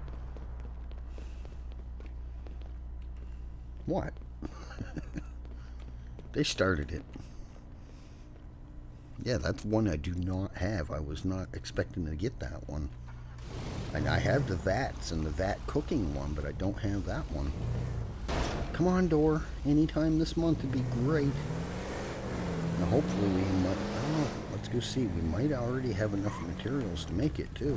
What? They started it. Yeah, that's one I do not have. I was not expecting to get that one. And I have the vats and the vat cooking one, but I don't have that one. Come on, door. Anytime this month would be great. Now, hopefully we might... I don't know. Let's go see. We might already have enough materials to make it, too.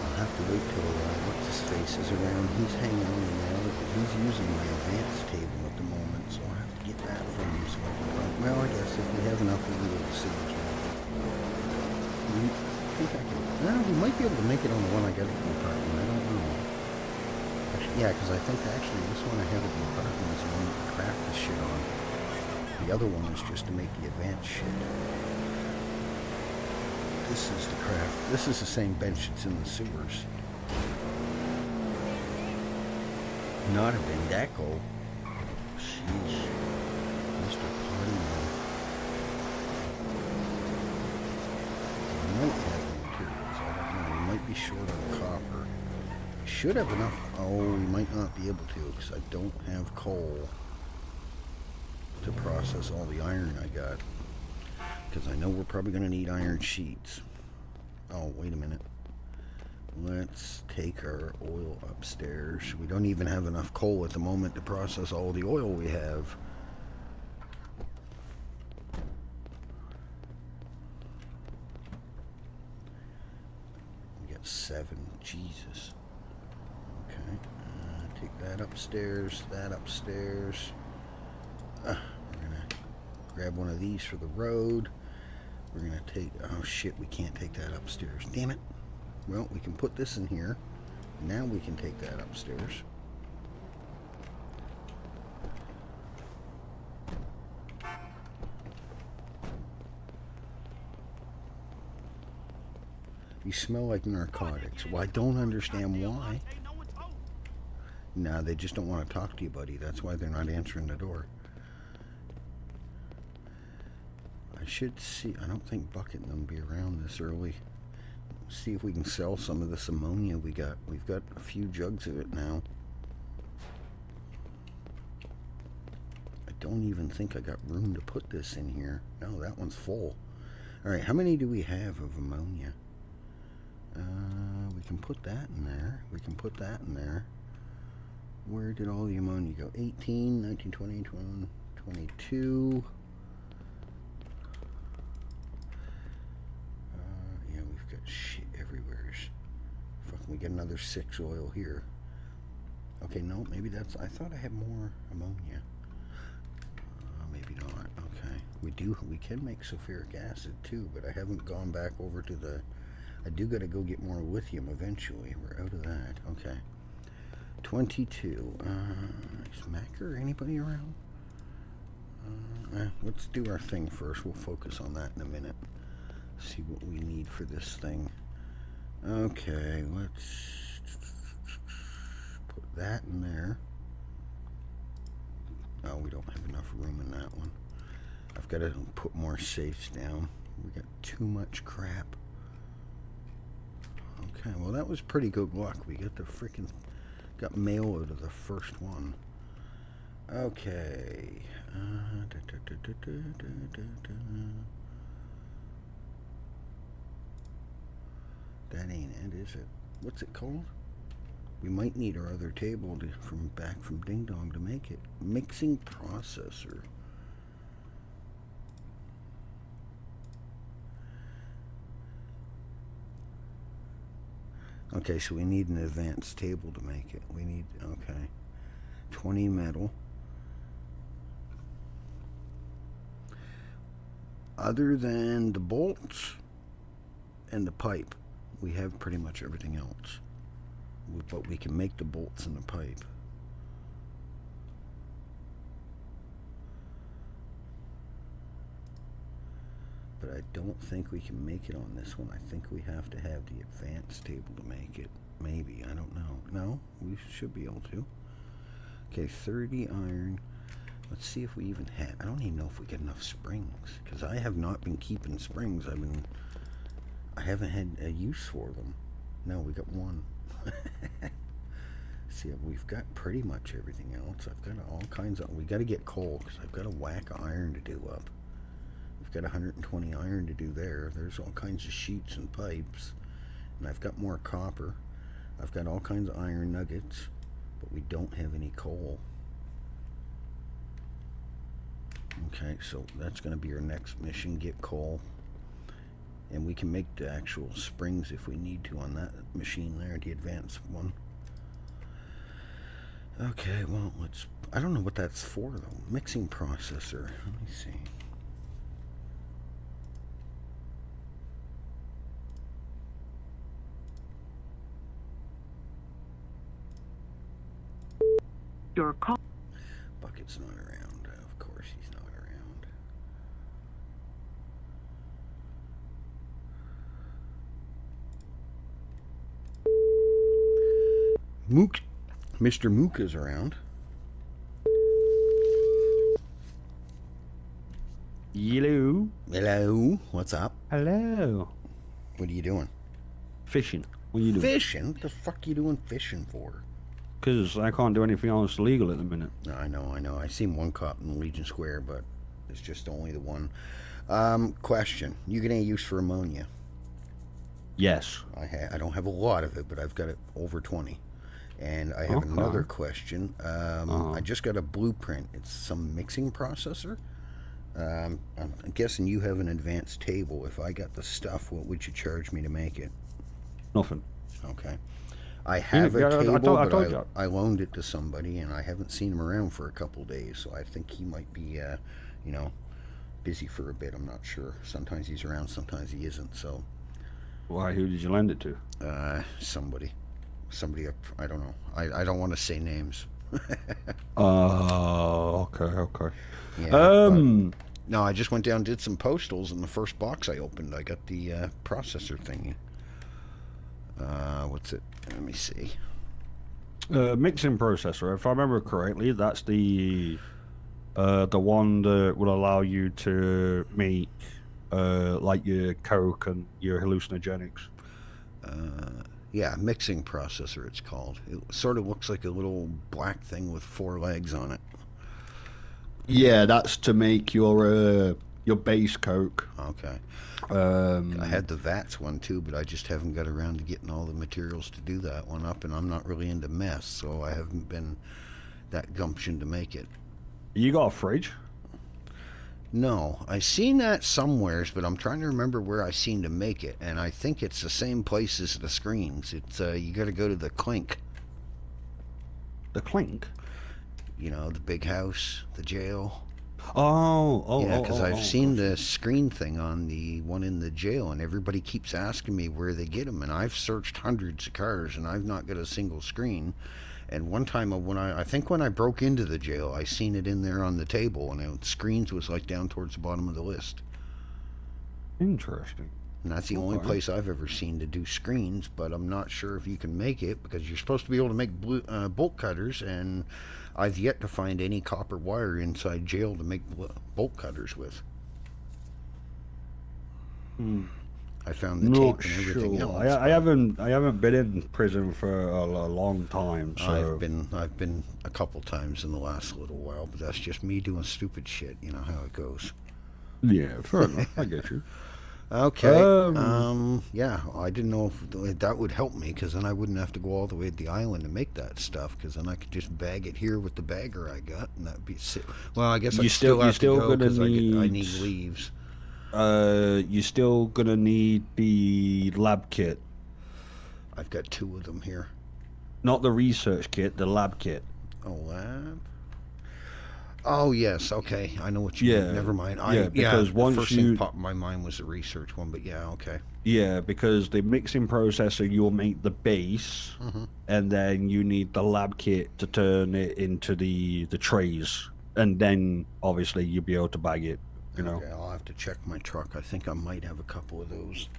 I'll have to wait till what's-his-face is around. He's hanging on now. He's using my advanced table at the moment, so I'll have to get that from him so I can run. Well, I guess if we have enough, we'll be able to see which one. Well, we might be able to make it on the one I got at the apartment. I don't know. Actually, yeah, because I think actually this one I have at the apartment is the one to craft the shit on. The other one is just to make the advanced shit. This is the craft. This is the same bench that's in the sewers. Not a Bendeco. Sheesh. Mr. Party Man. We might have the materials. I don't know. We might be short on copper. We should have enough. Oh, we might not be able to because I don't have coal to process all the iron I got. Because I know we're probably going to need iron sheets. Oh, wait a minute. Let's take our oil upstairs. We don't even have enough coal at the moment to process all the oil we have. We got 7. Jesus. Okay. Take that upstairs. That upstairs. We're going to grab one of these for the road. We're going to take... Oh, shit. We can't take that upstairs. Damn it. Well, we can put this in here. Now we can take that upstairs. You smell like narcotics. Well, I don't understand why. Nah, they just don't want to talk to you, buddy. That's why they're not answering the door. I should see... I don't think Bucket and them will be around this early. See if we can sell some of this ammonia we got. We've got a few jugs of it now. I don't even think I got room to put this in here. No, that one's full. Alright, how many do we have of ammonia? We can put that in there. We can put that in there. Where did all the ammonia go? 18, 19, 20, 21, 22... Shit everywhere. Fuck, we get another 6 oil here. Okay, no, maybe that's... I thought I had more ammonia. Maybe not. Okay. We can make sulfuric acid too, but I haven't gone back over to the... I do gotta go get more lithium eventually. We're out of that. Okay. 22. Is Macker anybody around? Let's do our thing first. We'll focus on that in a minute. See what we need for this thing. Okay, let's put that in there. Oh, we don't have enough room in that one. I've got to put more safes down. We got too much crap. Okay, well that was pretty good luck. We got the freaking got mail out of the first one. Okay. That ain't it, is it? What's it called? We might need our other table from Ding Dong to make it. Mixing processor. Okay, so we need an advanced table to make it. We need, okay, 20 metal. Other than the bolts and the pipe, we have pretty much everything else. But we can make the bolts and the pipe. But I don't think we can make it on this one. I think we have to have the advanced table to make it. Maybe, I don't know. No, we should be able to. Okay, 30 iron. Let's see if we even have, I don't even know if we get enough springs, because I have not been keeping springs. I haven't had a use for them. No, we got one. See, we've got pretty much everything else. I've got all kinds of, we got to get coal, because I've got a whack of iron to do up. We've got 120 iron to do there. There's all kinds of sheets and pipes. And I've got more copper. I've got all kinds of iron nuggets, but we don't have any coal. Okay, so that's going to be our next mission, get coal. And we can make the actual springs if we need to on that machine there, the advanced one. Okay, well, let's, I don't know what that's for though. Mixing processor, let me see. Your call. Bucket's not around. Of course he's not around. Mook. Mr. Mook is around. Hello. Hello. What's up? Hello. What are you doing? Fishing. What are you doing? Fishing? What the fuck you doing fishing for? Because I can't do anything else legal at the minute. I know. I seen one cop in Legion Square, but it's just only the one. Question. You get any use for ammonia? Yes. I don't have a lot of it, but I've got it over 20. And I have another question. I just got a blueprint. It's some mixing processor. I'm guessing you have an advanced table. If I got the stuff, what would you charge me to make it? Nothing. Okay. I have Yeah, a I table, told you. I loaned it to somebody, and I haven't seen him around for a couple days, so I think he might be, busy for a bit. I'm not sure. Sometimes he's around, sometimes he isn't, so... Why, who did you lend it to? Somebody, I don't know. I don't want to say names. Okay. Yeah, no, I just went down and did some postals, and the first box I opened, I got the processor thingy. What's it? Let me see. Mixing processor. If I remember correctly, that's the one that will allow you to make like your coke and your hallucinogenics. Yeah, mixing processor it's called. It sort of looks like a little black thing with 4 legs on it. Yeah, that's to make your base coke. Okay. I had the VATS one too, but I just haven't got around to getting all the materials to do that one up, and I'm not really into mess, so I haven't been that gumption to make it. You got a fridge? No, I seen that somewheres, but I'm trying to remember where I seen to make it, and I think it's the same place as the screens. It's you got to go to the Clink. The Clink? You know, the big house, the jail. Yeah, because I've seen the screen thing on the one in the jail, and everybody keeps asking me where they get them, and I've searched hundreds of cars, and I've not got a single screen. And one time when I think when I broke into the jail, I seen it in there on the table, and screens was like down towards the bottom of the list. Interesting. And that's the only Okay. place I've ever seen to do screens, but I'm not sure if you can make it because you're supposed to be able to make bolt cutters, and I've yet to find any copper wire inside jail to make bolt cutters with. I found the Not tape and everything sure. else. I haven't been in prison for a long time. So I've been a couple times in the last little while, but that's just me doing stupid shit. You know how it goes. yeah, fair enough. I get you. Okay. Yeah, I didn't know if that would help me, because then I wouldn't have to go all the way to the island to make that stuff, because then I could just bag it here with the bagger I got, and that'd be sick. Well, I guess I still have to go because I need leaves. You're still gonna need the lab kit, I've got 2 of them here. not the research kit, the lab kit. Oh, lab. Oh yes, okay. I know what you Yeah, mean. Never mind. because the once first you- thing popped in my mind was the research one, but yeah, okay. Yeah, because the mixing processor, you'll make the base, and then you need the lab kit to turn it into the trays, and then obviously you'll be able to bag it. You know. Okay, I'll have to check my truck. I think I might have a couple of those.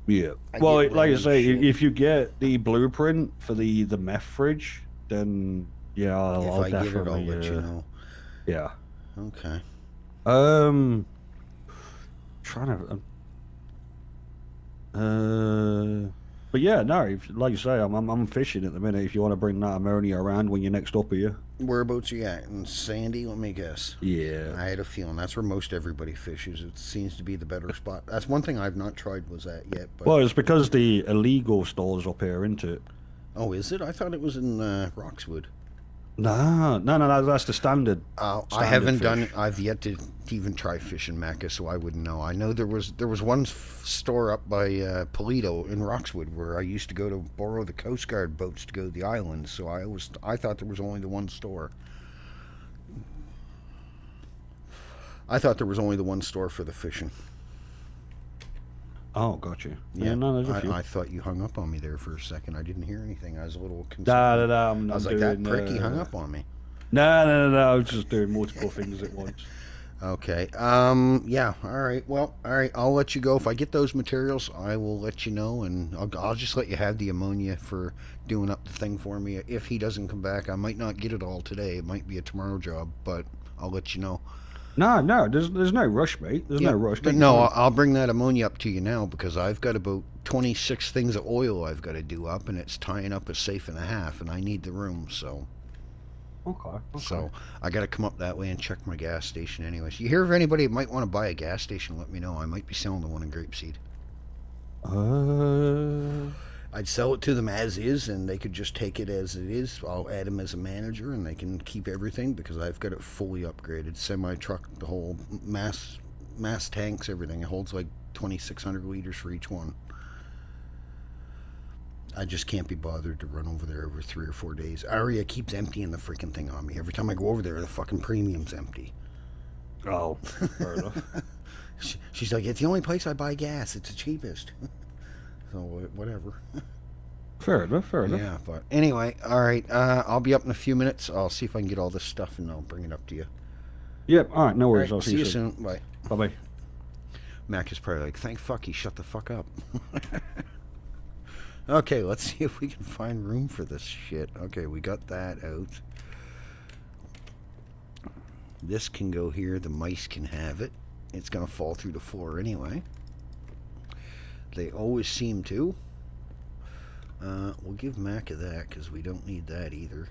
Yeah. I Well, get like I random say, shit. if you get the blueprint for the meth fridge, then yeah, I'll If I definitely. get it, I'll let you know. Yeah. Okay. Trying to. But yeah, no. Like you say, I'm fishing at the minute. If you want to bring that ammonia around when you're next up here. Whereabouts you at? In Sandy? Let me guess. Yeah. I had a feeling that's where most everybody fishes. It seems to be the better spot. That's one thing I've not tried was that yet. But Well, it's because the illegal stores up here, isn't it? oh, is it? I thought it was in Roxwood. No, that's the standard. I Standard haven't done. fish. I've yet to even try fishing Macca, so I wouldn't know. I know there was one store up by Polito in Roxwood where I used to go to borrow the Coast Guard boats to go to the island. So I thought there was only the one store. I thought there was only the one store for the fishing. Oh, gotcha. Yeah, no, there's a few. I thought you hung up on me there for a second. I didn't hear anything. I was a little concerned. I'm I was like, doing, that prick, he hung up on me. No. I was just doing multiple things at once. Okay. Yeah. All right. Well. All right. I'll let you go. If I get those materials, I will let you know, and I'll just let you have the ammonia for doing up the thing for me. If he doesn't come back, I might not get it all today. It might be a tomorrow job, but I'll let you know. No, there's no rush, mate. There's no rush. But Take no, your time. I'll bring that ammonia up to you now because I've got about 26 things of oil I've got to do up, and it's tying up a safe and a half, and I need the room, so. Okay. So I got to come up that way and check my gas station anyways. You hear of anybody that might want to buy a gas station, let me know. I might be selling the one in Grapeseed. I'd sell it to them as is, and they could just take it as it is. I'll add them as a manager, and they can keep everything because I've got it fully upgraded. Semi-truck, the whole mass tanks, everything. It holds like 2,600 liters for each one. I just can't be bothered to run over there every 3 or 4 days. Aria keeps emptying the freaking thing on me. Every time I go over there, the fucking premium's empty. Oh, fair enough. She's like, it's the only place I buy gas. It's the cheapest. So, whatever. Fair enough. Yeah, but anyway, all right. I'll be up in a few minutes. I'll see if I can get all this stuff, and I'll bring it up to you. Yep. All right. No All worries. right, I'll see you soon. Bye. Bye. Mac is probably like, thank fuck he shut the fuck up. Okay, let's see if we can find room for this shit. Okay, we got that out. This can go here. The mice can have it. It's going to fall through the floor anyway. They always seem to. We'll give Mac that because we don't need that either.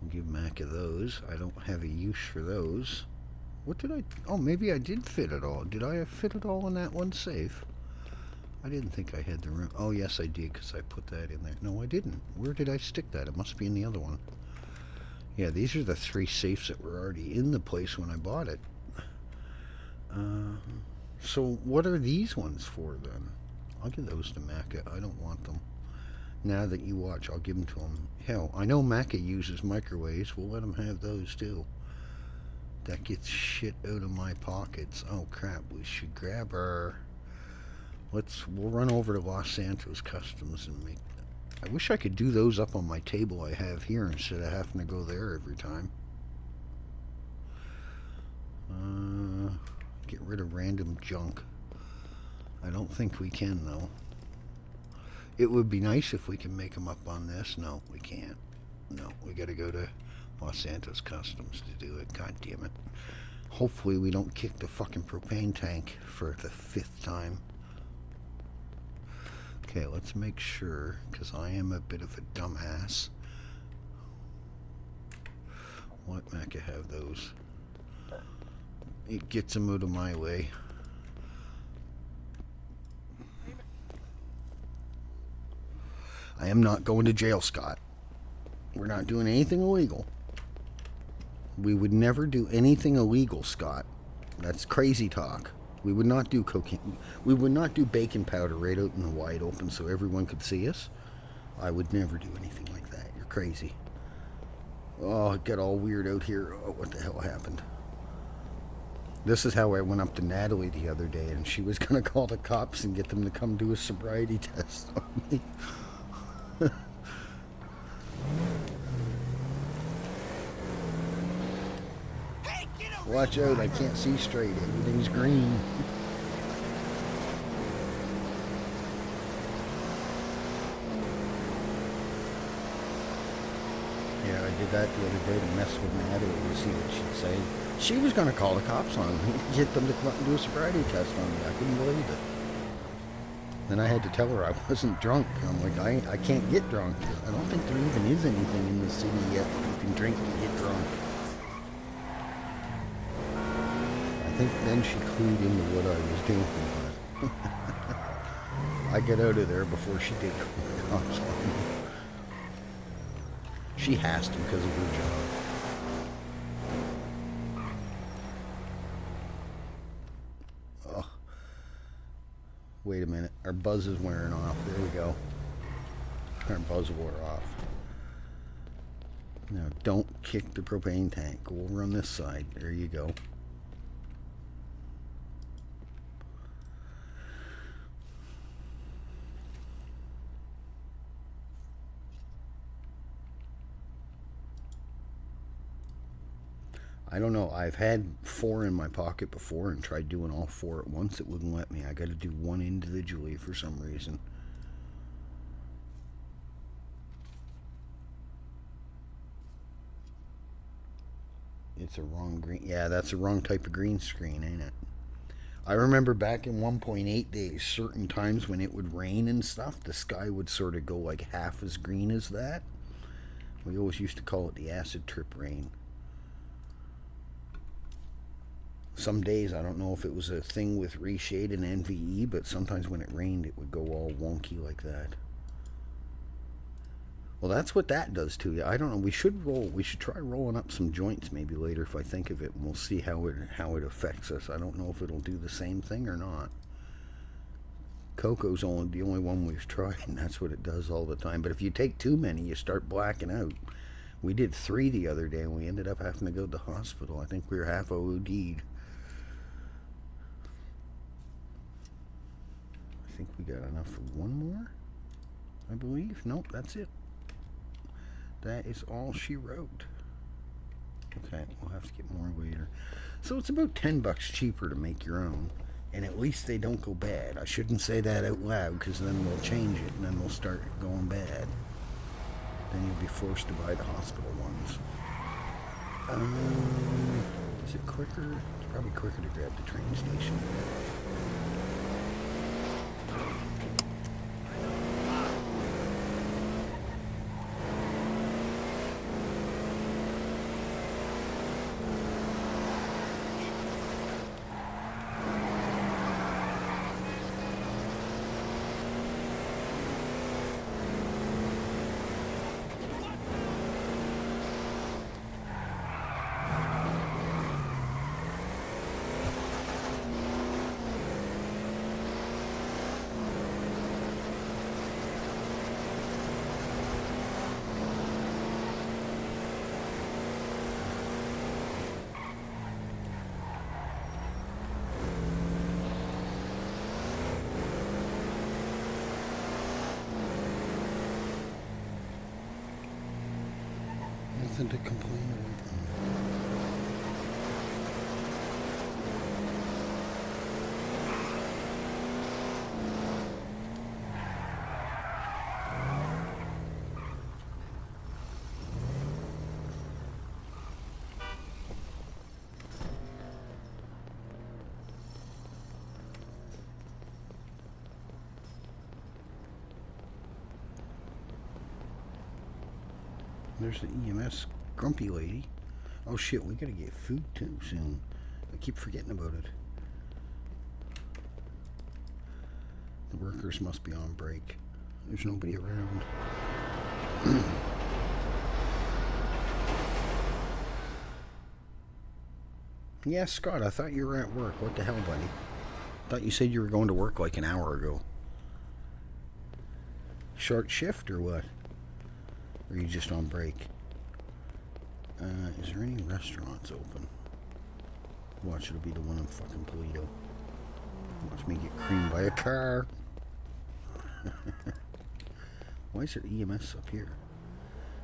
We'll give Mac those. I don't have a use for those. What did I... Oh, maybe I did fit it all. Did I fit it all in that one safe? I didn't think I had the room. Oh, yes, I did because I put that in there. No, I didn't. Where did I stick that? It must be in the other one. Yeah, these are the 3 safes that were already in the place when I bought it. So what are these ones for then? I'll give those to Macca. I don't want them. Now that you watch, I'll give them to him. Hell, I know Macca uses microwaves. We'll let him have those too. That gets shit out of my pockets. Oh crap, we should grab our... We'll run over to Los Santos Customs and make... I wish I could do those up on my table I have here instead of having to go there every time. Get rid of random junk. I don't think we can, though. It would be nice if we can make them up on this. No, we can't. No, we gotta go to Los Santos Customs to do it. God damn it. Hopefully we don't kick the fucking propane tank for the 5th time. Okay, let's make sure, because I am a bit of a dumbass. Let Mecca have those. It gets them out of my way. I am not going to jail, Scott. We're not doing anything illegal. We would never do anything illegal, Scott. That's crazy talk. We would not do cocaine. We would not do baking powder right out in the wide open so everyone could see us. I would never do anything like that. You're crazy. Oh, it got all weird out here. Oh, what the hell happened? This is how I went up to Natalie the other day, and she was going to call the cops and get them to come do a sobriety test on me. Watch out, I can't see straight. Everything's green. Yeah, I did that the other day to mess with Natalie to see what she'd say. She was going to call the cops on me, get them to come up and do a sobriety test on me. I couldn't believe it. Then I had to tell her I wasn't drunk. I'm like, I can't get drunk. I don't think there even is anything in the city yet you can drink and get drunk. I think then she clued into what I was doing. But I got out of there before she did call the cops on me. She has to because of her job. Oh. Wait a minute. Our buzz is wearing off. There we go. Our buzz wore off. Now, don't kick the propane tank. Go over on this side. There you go. I don't know. I've had 4 in my pocket before and tried doing all 4 at once. It wouldn't let me. I got to do one individually for some reason. It's a wrong green. Yeah, that's the wrong type of green screen, ain't it? I remember back in 1.8 days, certain times when it would rain and stuff, the sky would sort of go like half as green as that. We always used to call it the acid trip rain. Some days, I don't know if it was a thing with reshade and NVE, but sometimes when it rained, it would go all wonky like that. Well, that's what that does to you. I don't know. We should try rolling up some joints maybe later if I think of it, and we'll see how it affects us. I don't know if it'll do the same thing or not. Cocoa's the only one we've tried, and that's what it does all the time. But if you take too many, you start blacking out. We did 3 the other day, and we ended up having to go to the hospital. I think we were half OD'd. I think we got enough for one more, I believe. Nope, that's it. That is all she wrote. Okay, we'll have to get more later. So it's about $10 cheaper to make your own, and at least they don't go bad. I shouldn't say that out loud because then we'll change it and then they'll start going bad. Then you'll be forced to buy the hospital ones. Is it quicker? It's probably quicker to grab the train station. Nothing to complain about. There's the EMS grumpy lady. Oh shit, we gotta get food too soon. I keep forgetting about it. The workers must be on break. There's nobody around. Yeah, Scott, I thought you were at work. What the hell, buddy? Thought you said you were going to work like an hour ago. Short shift or what? Or are you just on break? Is there any restaurants open? Watch, it'll be the one in fucking Toledo. Watch me get creamed by a car. Why is there EMS up here?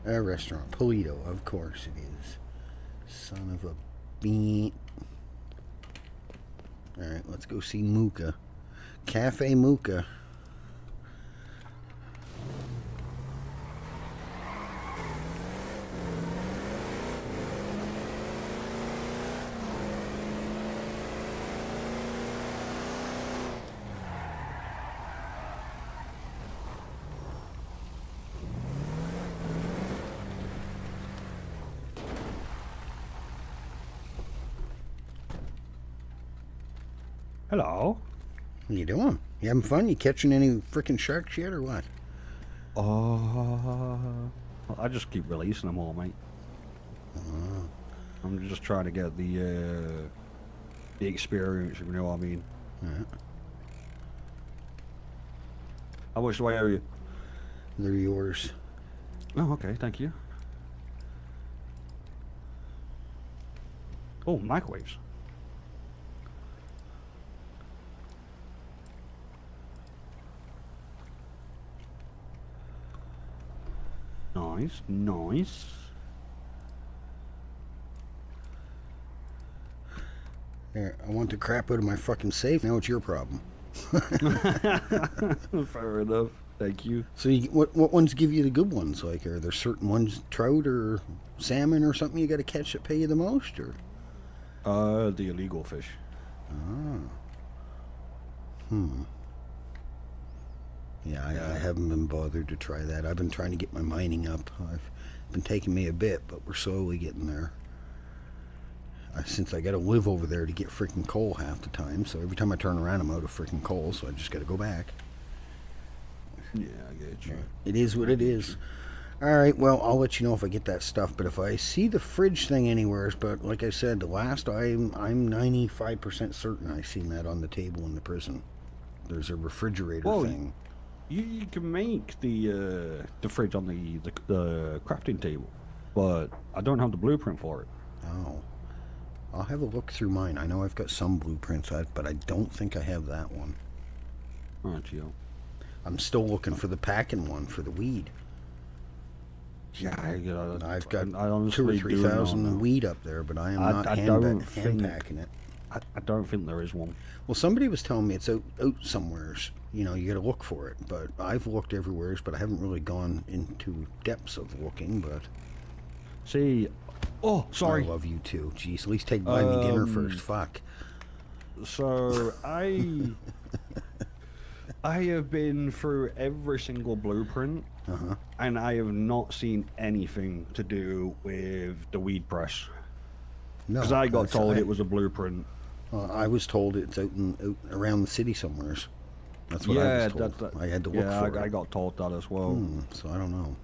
A restaurant. Toledo, of course it is. Son of a bean. Alright, let's go see Mooka. Cafe Mooka. Hello. What you doing? You having fun? You catching any freaking sharks yet or what? I just keep releasing them all, mate. I'm just trying to get the experience, if you know what I mean. Yeah. How much do I owe you? They're yours. Oh, okay, thank you. Oh, microwaves. Nice, nice. There, I want the crap out of my fucking safe. Now it's your problem. Fair enough. Thank you. So what ones give you the good ones? Like, are there certain ones, trout or salmon or something you got to catch that pay you the most, or? The illegal fish. Yeah, I haven't been bothered to try that. I've been trying to get my mining up. I've been taking me a bit, but we're slowly getting there. Since I got to live over there to get freaking coal half the time, so every time I turn around, I'm out of freaking coal, so I just got to go back. Yeah, I get you. It is what it is. All right, well, I'll let you know if I get that stuff, but if I see the fridge thing anywhere, but like I said, the last I'm 95% certain I seen that on the table in the prison. There's a refrigerator thing. You can make the fridge on the crafting table, but I don't have the blueprint for it. Oh. I'll have a look through mine. I know I've got some blueprints, but I don't think I have that one. Alright, yo. I'm still looking for the packing one for the weed. Yeah, I've got I honestly 2,000 or 3,000 weed up there, but I am not hand packing it. I don't think there is one. Well, somebody was telling me it's out somewheres. You know, you got to look for it. But I've looked everywheres, but I haven't really gone into depths of looking. But see, oh, sorry. I love you too. Jeez, at least take buy me dinner first. Fuck. So I have been through every single blueprint, and I have not seen anything to do with the weed press. No, because I got told it was a blueprint. I was told it's out around the city somewheres. That's what I was told. I had to look for it. I got told that as well. So I don't know.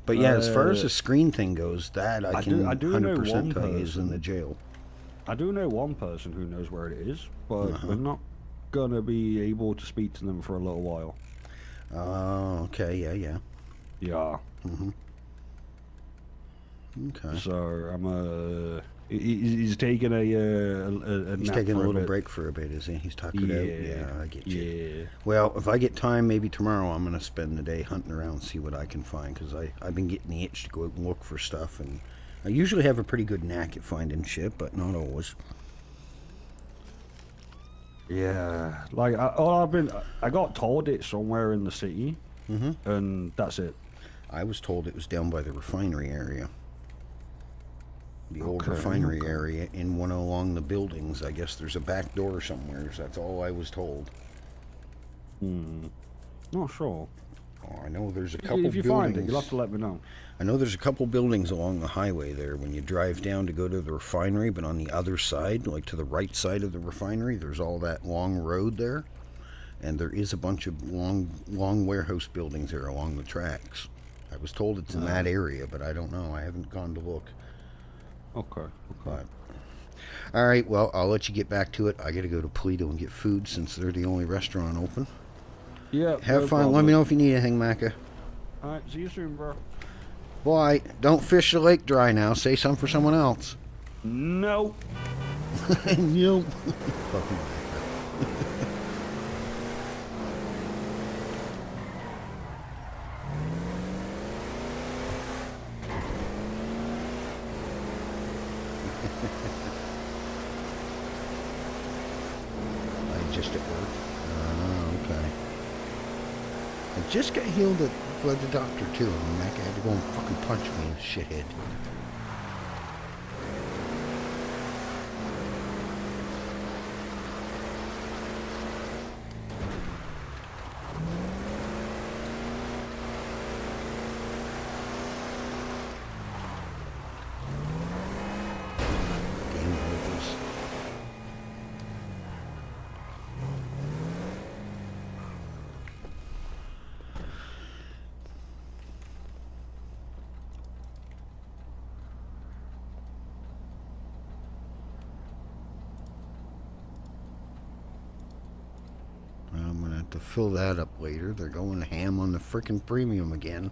But yeah, as far as the screen thing goes, that I can 100% tell you is in the jail. I do know one person who knows where it is, but we're not gonna be able to speak to them for a little while. Oh, okay, yeah. Yeah. Okay. So I'm he's taking he's taking a little break for a bit, is he? He's talking out. Yeah, I get you. Yeah. Well, if I get time, maybe tomorrow I'm gonna spend the day hunting around and see what I can find, because I've been getting the itch to go out and look for stuff, and I usually have a pretty good knack at finding shit, but not always. Yeah, like I got told it's somewhere in the city, and that's it. I was told it was down by the refinery area. The old refinery area in one along the buildings. I guess there's a back door somewhere. That's all I was told. Not sure. Oh, I know there's a couple If you buildings. find it, you'll have to let me know. I know there's a couple buildings along the highway there when you drive down to go to the refinery, but on the other side, like to the right side of the refinery, there's all that long road there. And there is a bunch of long warehouse buildings there along the tracks. I was told it's in that area, but I don't know. I haven't gone to look. Okay. But, all right, well, I'll let you get back to it. I got to go to Polito and get food since they're the only restaurant open. Yeah. Have fun. Let me know if you need anything, Macca. All right. See you soon, bro. Boy, don't fish the lake dry now. Say something for someone else. No. Nope. Fucking just at work. Oh, okay. I just got healed by the doctor too. I mean, that guy had to go and fucking punch me, shithead. Game overs. I'm gonna have to fill that up later. They're going ham on the frickin' premium again.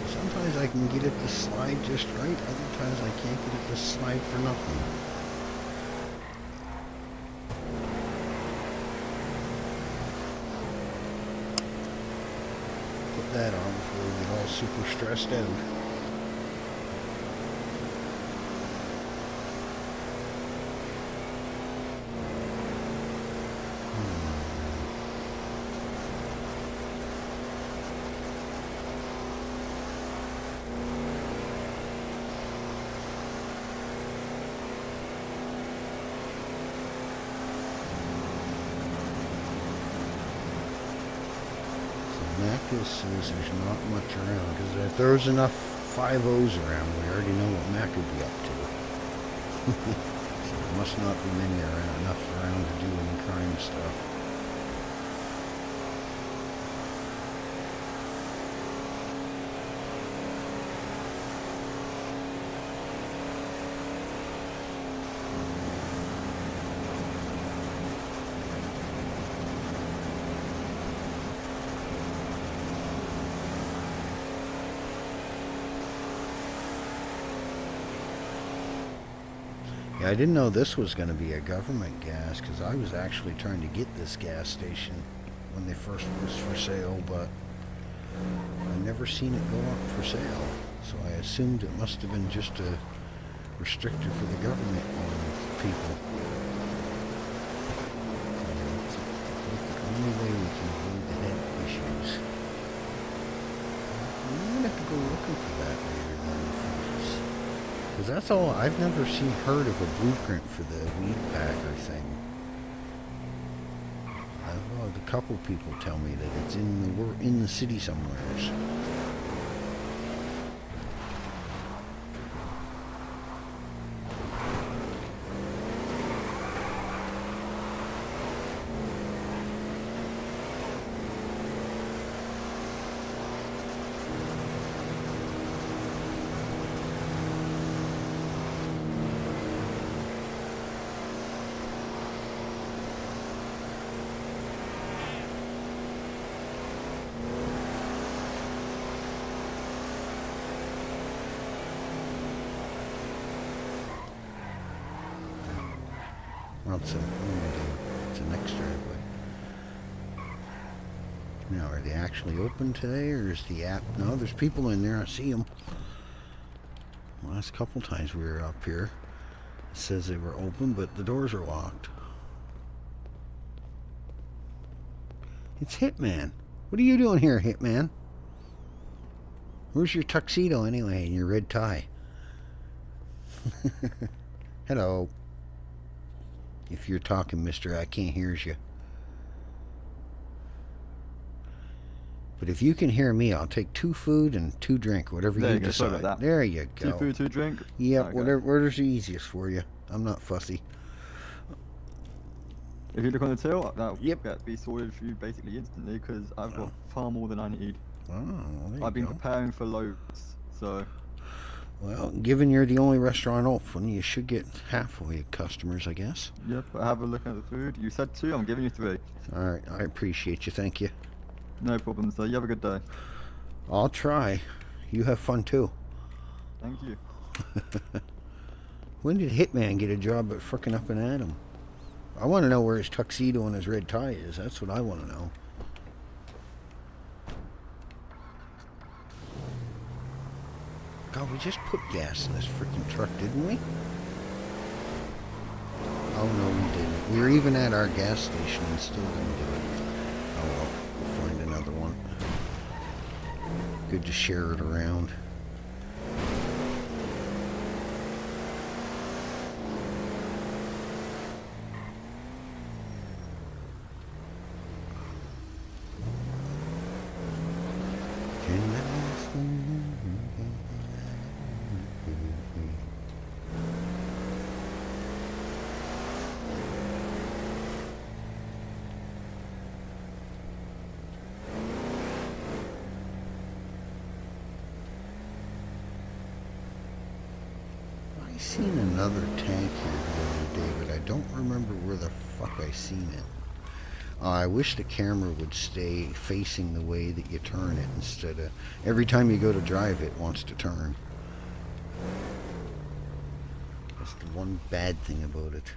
Sometimes I can get it to slide just right, other times I can't get it to slide for nothing. Put that on before we get all super stressed out. Macca says there's not much around, because if there was enough 5-0s around, we already know what Mac would be up to. So there must not be many around, enough around to do any crime stuff. Yeah, I didn't know this was going to be a government gas, because I was actually trying to get this gas station when they first was for sale, but I never seen it go up for sale. So I assumed it must have been just a restrictor for the government people. It's the only way we can avoid the head issues. I'm going to have to go looking for that later then. Because that's all, I've never heard of a blueprint for the weed packer thing. I've had a couple people tell me that it's in the city somewhere. Well, it's an extra driveway. Now, are they actually open today, or is the app? No, there's people in there. I see them. Last couple times we were up here, it says they were open, but the doors are locked. It's Hitman. What are you doing here, Hitman? Where's your tuxedo anyway and your red tie? Hello. If you're talking, mister, I can't hear you. But if you can hear me, I'll take 2 food and 2 drink, whatever There you you go, sorry decide. about that. There you go. 2 food, 2 drink? Yep, Okay. whatever's the easiest for you. I'm not fussy. If you look on the till, that'll Yep. be sorted for you basically instantly because I've got far more than I need. Oh, well, there I've you been go. preparing for loads, so Well, given you're the only restaurant open, you should get halfway customers, I guess. yep. Have a look at the food. You said 2, I'm giving you 3. All right, I appreciate you. Thank you. No problem, sir. You have a good day. I'll try. You have fun too. Thank you. When did Hitman get a job at frickin' Up and Adam? I want to know where his tuxedo and his red tie is. That's what I want to know. God, we just put gas in this freaking truck, didn't we? Oh no, we didn't. We were even at our gas station and still didn't do it. Oh well, we'll find another one. Good to share it around. I seen another tank here the other day, but I don't remember where the fuck I seen it. I wish the camera would stay facing the way that you turn it instead of every time you go to drive it wants to turn. That's the one bad thing about it.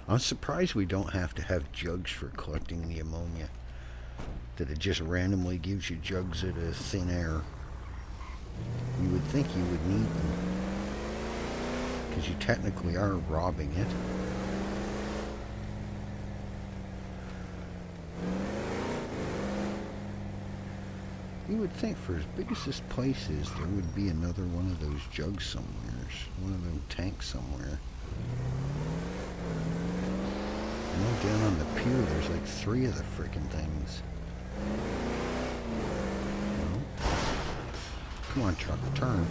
I'm surprised we don't have to have jugs for collecting the ammonia. That it just randomly gives you jugs out of thin air. You would think you would need them. Because you technically are robbing it. You would think for as big as this place is, there would be another one of those jugs somewhere. One of them tanks somewhere. I know down on the pier there's like 3 of the frickin' things. No? Come on, truck, turn.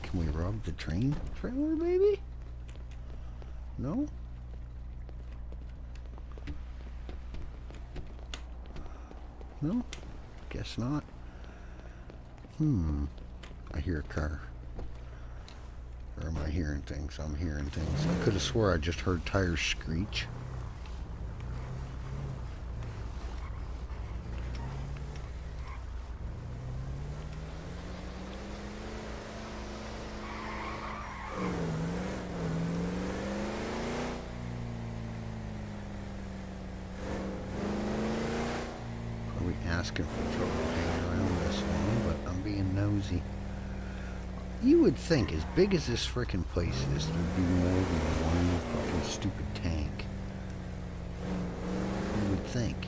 Can we rob the train trailer, baby? No? No? Guess not. I hear a car. Or am I hearing things? I'm hearing things. I could have swore I just heard tires screech. Probably asking for trouble hanging around this long, but I'm being nosy. You would think, as big as this frickin' place is, there'd be more than one fucking stupid tank. You would think.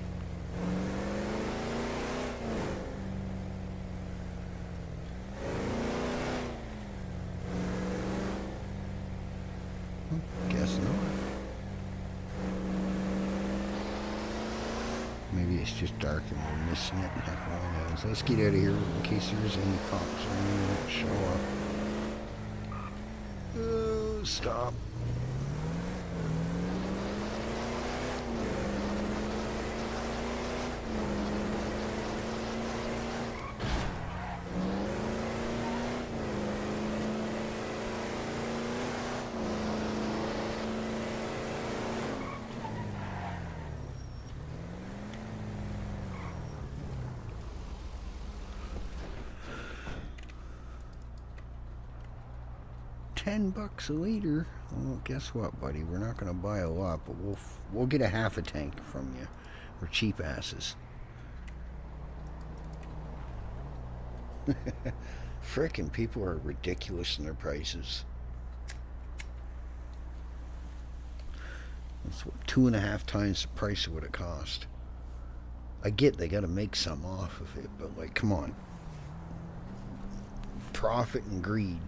Guess not. Maybe it's just dark and we're missing it. Heck only knows. Let's get out of here in case there's any cops or anything that show up. Stop. $10 a liter. Well, guess what, buddy? We're not gonna buy a lot, but we'll get a half a tank from you. We're cheap asses. Frickin' people are ridiculous in their prices. That's what, 2.5 times the price of what it cost. I get they gotta make some off of it, but like, come on. Profit and greed.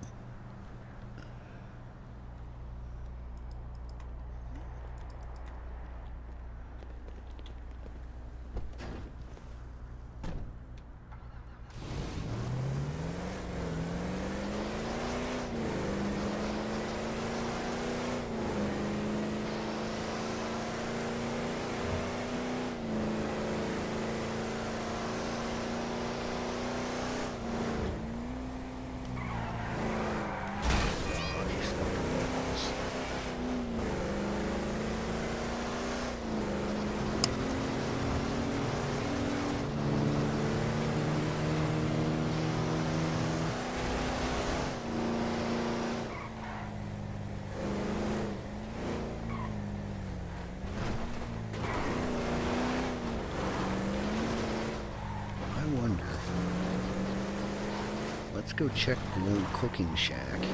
Let's go check the old cooking shack. Let's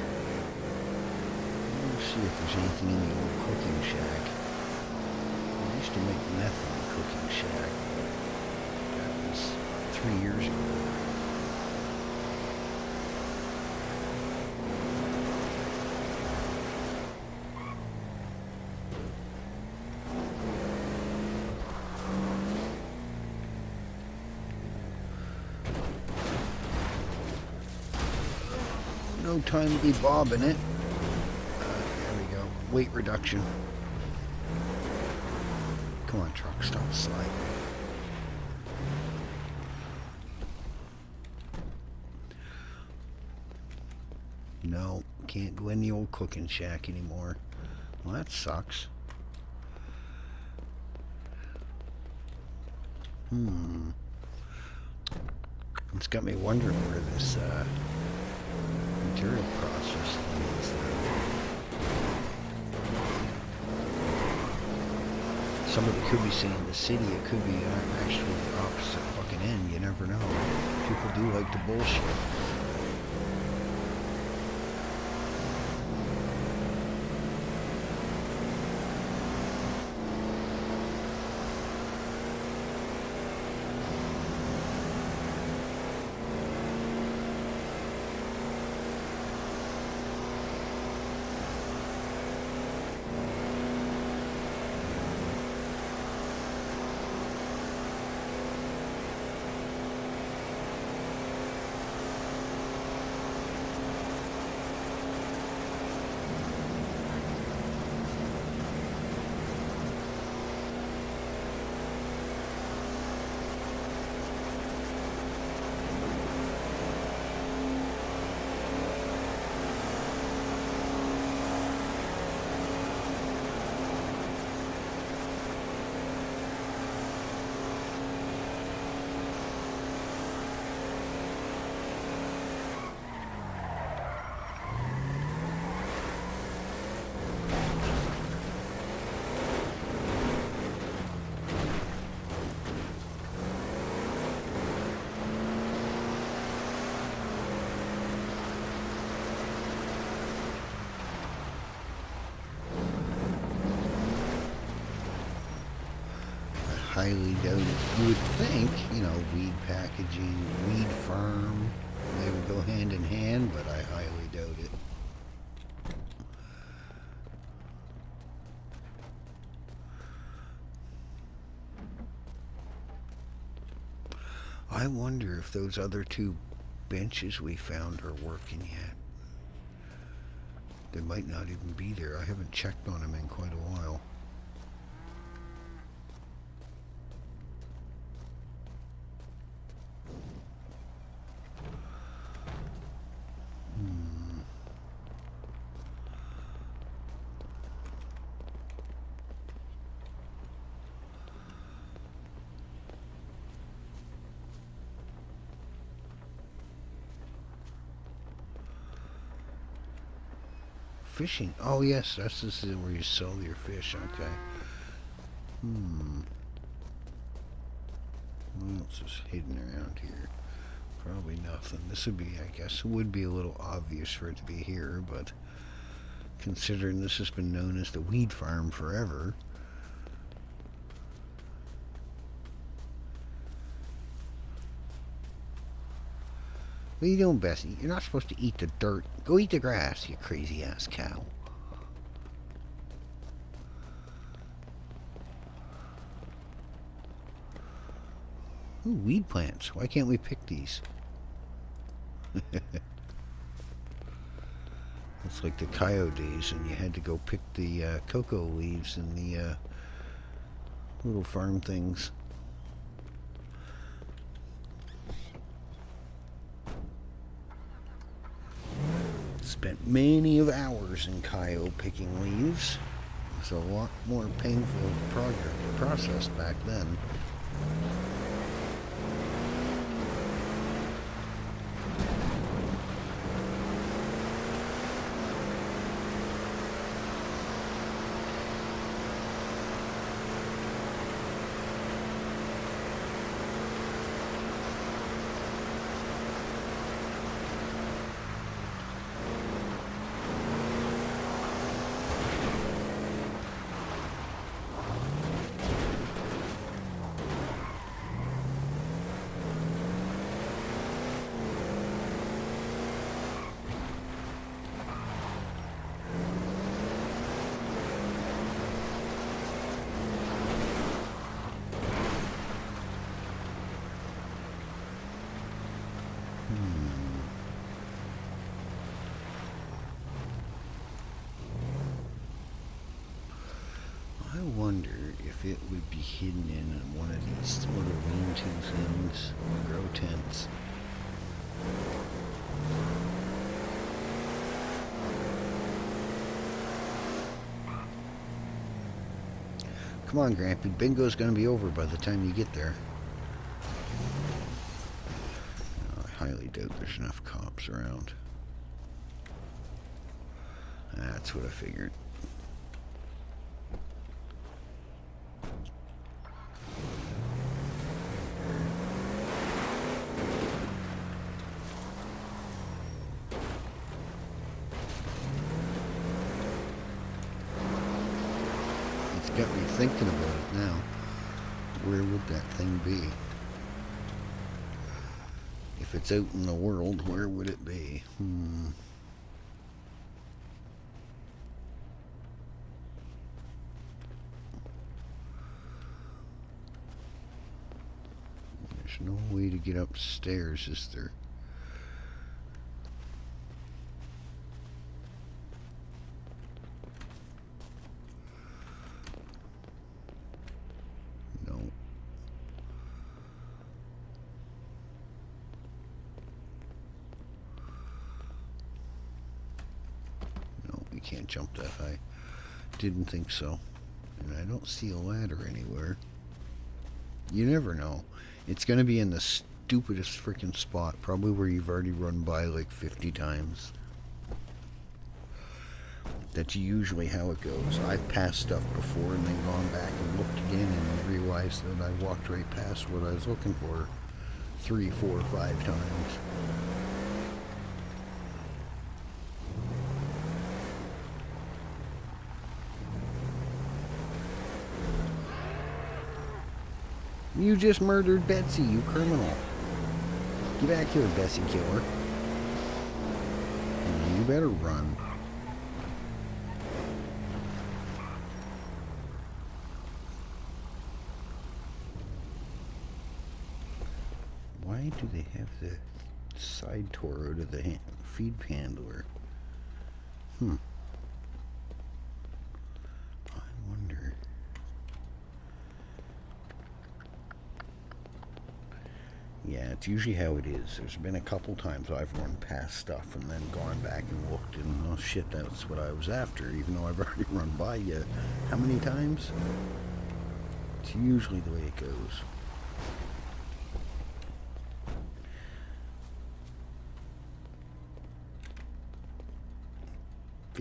see if there's anything in the old cooking shack. We used to make meth in the cooking shack. That was 3 years ago. No time to be bobbing it. There we go. Weight reduction. Come on, truck, stop sliding. No, can't go in the old cooking shack anymore. Well, that sucks. It's got me wondering where this material process thing is there. Somebody could be saying the city, it could be actually the opposite fucking end. You never know. People do like to bullshit. Highly doubt it. You would think, you know, weed packaging, weed farm, they would go hand in hand, but I highly doubt it. I wonder if those other 2 benches we found are working yet. They might not even be there. I haven't checked on them in quite a while. fishing. Oh yes, this is where you sell your fish. Okay. What else is hidden around here? Probably nothing. This would be, I guess, it would be a little obvious for it to be here, but considering this has been known as the weed farm forever. What are you doing, Bessie? You're not supposed to eat the dirt. Go eat the grass, you crazy ass cow. Ooh, weed plants. Why can't we pick these? It's like the coyote days, and you had to go pick the cocoa leaves and the little farm things. Spent many of hours in Cayo picking leaves. It's a lot more painful process back then. I wonder if it would be hidden in one of these little lean-to things, grow tents. Come on, Grampy. Bingo's gonna be over by the time you get there. I highly doubt there's enough cops around. That's what I figured. Got me thinking about it now. Where would that thing be? If it's out in the world, where would it be? There's no way to get upstairs, is there? Can't jump that high. Didn't think so. And I don't see a ladder anywhere. You never know. It's going to be in the stupidest freaking spot. Probably where you've already run by like 50 times. That's usually how it goes. I've passed stuff before and then gone back and looked again and realized that I walked right past what I was looking for 3, 4, 5 times. You just murdered Betsy, you criminal. Get back here, Bessie killer. You better run. Why do they have the side door out of the feed handler? I wonder. Yeah, it's usually how it is. There's been a couple times I've run past stuff and then gone back and looked and, oh shit, that's what I was after, even though I've already run by you. How many times? It's usually the way it goes.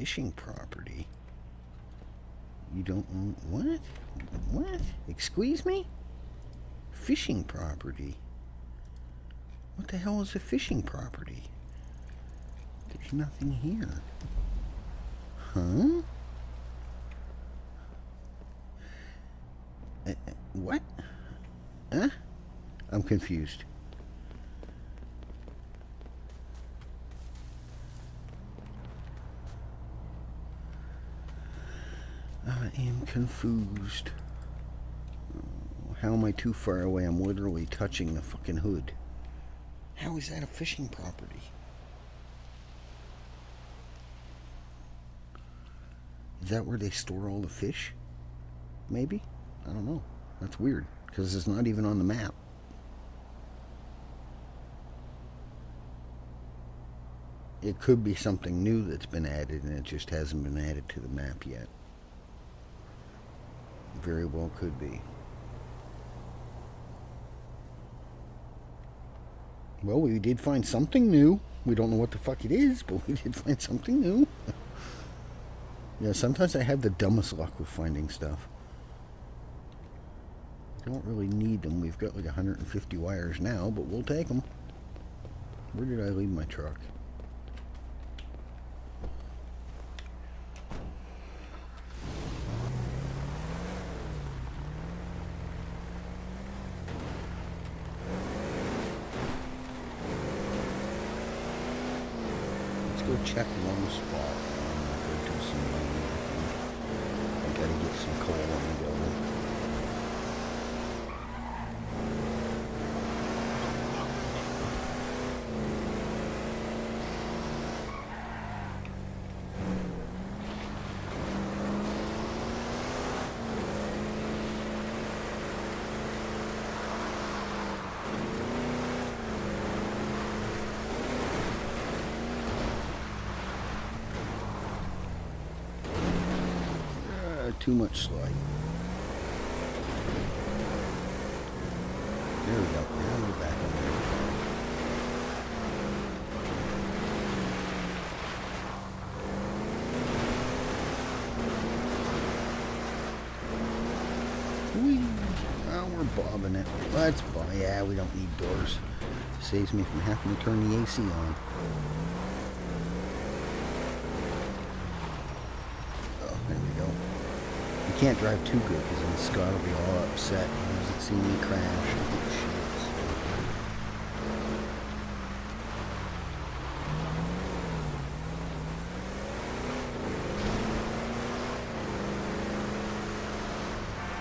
fishing property. You don't own what? What? Excuse me? Fishing property. What the hell is a fishing property? There's nothing here. Huh? What? Huh? I'm confused. I am confused. How am I too far away? I'm literally touching the fucking hood. How is that a fishing property? Is that where they store all the fish? Maybe? I don't know. That's weird, because it's not even on the map. It could be something new that's been added and it just hasn't been added to the map yet. Very well could be. Well, we did find something new. We don't know what the fuck it is, but we did find something new. Yeah, sometimes I have the dumbest luck with finding stuff. Don't really need them. We've got like 150 wires now, but we'll take them. Where did I leave my truck? Let's go check one spot. Go to some I gotta get some coal on the go. Too much slide. There we go. Now we're back on there. Whee! Oh, we're bobbing it. Let's buy. Yeah, we don't need doors. Saves me from having to turn the AC on. Oh, there we go. You can't drive too good because then Scott will be all upset. He doesn't see me crash. I think shit.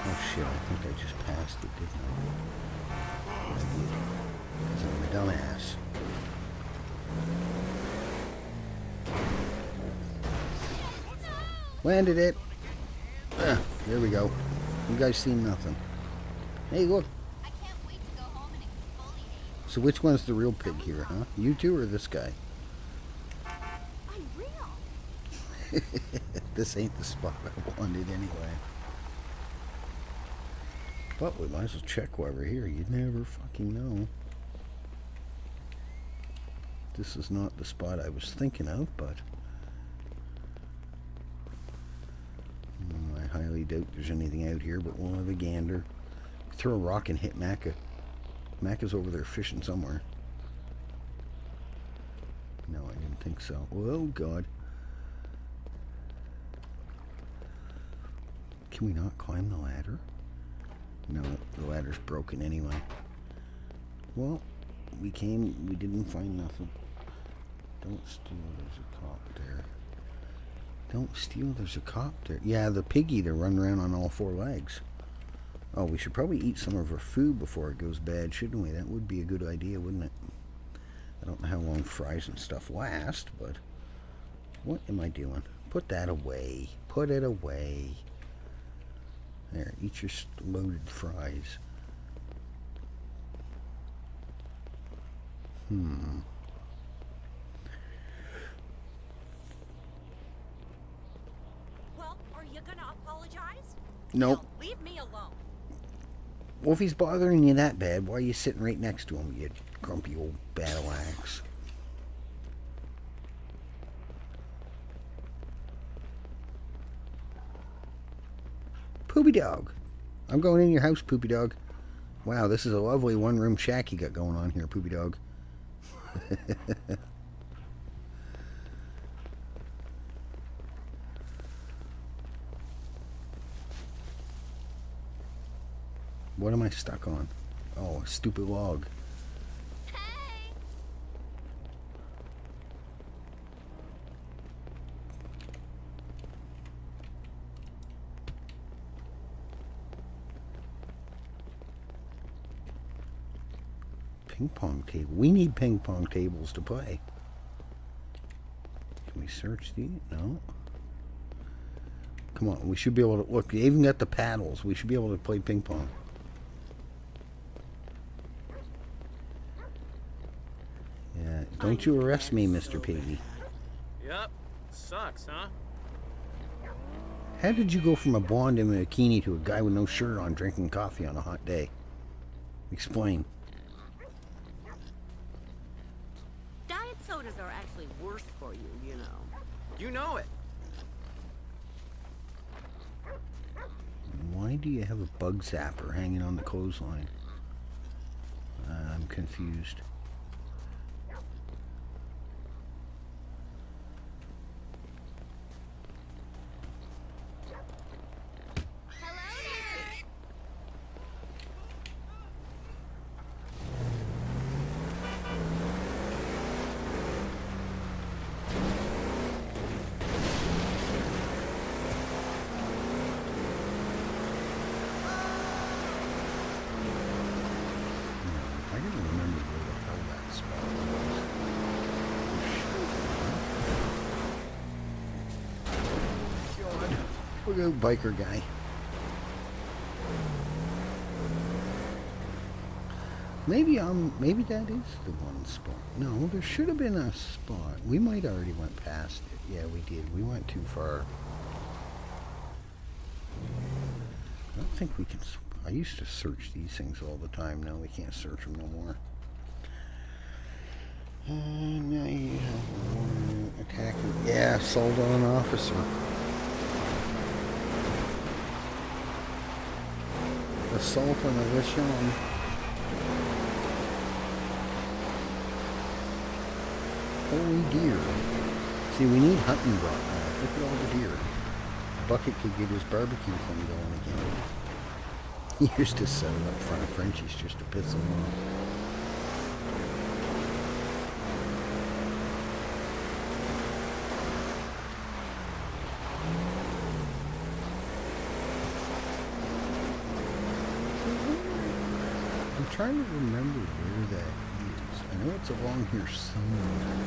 Oh shit, I think I just passed it, didn't I? I did. Because I'm a dumbass. Landed it. There we go. You guys seen nothing. Hey, look. I can't wait to go home and exfoliate. So which one's the real pig here, huh? You two or this guy? I'm real. This ain't the spot I wanted anyway. But we might as well check while we're here. You'd never fucking know. This is not the spot I was thinking of, but... I highly doubt there's anything out here, but we'll have a gander. Throw a rock and hit Macca. Macca's over there fishing somewhere. No, I didn't think so. Oh, God. Can we not climb the ladder? No, the ladder's broken anyway. Well, we didn't find nothing. Don't steal, there's a cop there. Don't steal, there's a cop there. Yeah, the piggy, they're running around on all four legs. Oh, we should probably eat some of our food before it goes bad, shouldn't we? That would be a good idea, wouldn't it? I don't know how long fries and stuff last, but... What am I doing? Put that away. Put it away. There, eat your loaded fries. Well, are you gonna apologize? Nope. No, leave me alone. Well, if he's bothering you that bad, why are you sitting right next to him, you grumpy old battle axe? Poopy dog. I'm going in your house, Poopy dog. Wow, this is a lovely one-room shack you got going on here, Poopy dog. What am I stuck on? Oh, a stupid log. Hey! Ping pong table. We need ping pong tables to play. Can we search these? No. Come on, we should be able to look. They even got the paddles. We should be able to play ping pong. Yeah, don't you arrest me, Mr. Piggy. Yep. Sucks, huh? How did you go from a blonde in a bikini to a guy with no shirt on drinking coffee on a hot day? Explain. Diet sodas are actually worse for you, you know. You know it. Why do you have a bug zapper hanging on the clothesline? I'm confused. I don't remember where the hell that spot was. God. Look at the biker guy. Maybe that is the one spot. No, there should have been a spot. We might already went past it. Yeah, we did. We went too far. I don't think we can. I used to search these things all the time. Now we can't search them no more. Now you have one attacking. Yeah, assault on an officer. Assault on a Vishon. Holy deer. See, we need hunting broth now. Look at all the deer. Bucket could get his barbecue thing going again. He used to set it up in front of Frenchie's just to piss him off. I'm trying to remember where that is. I know it's along here somewhere.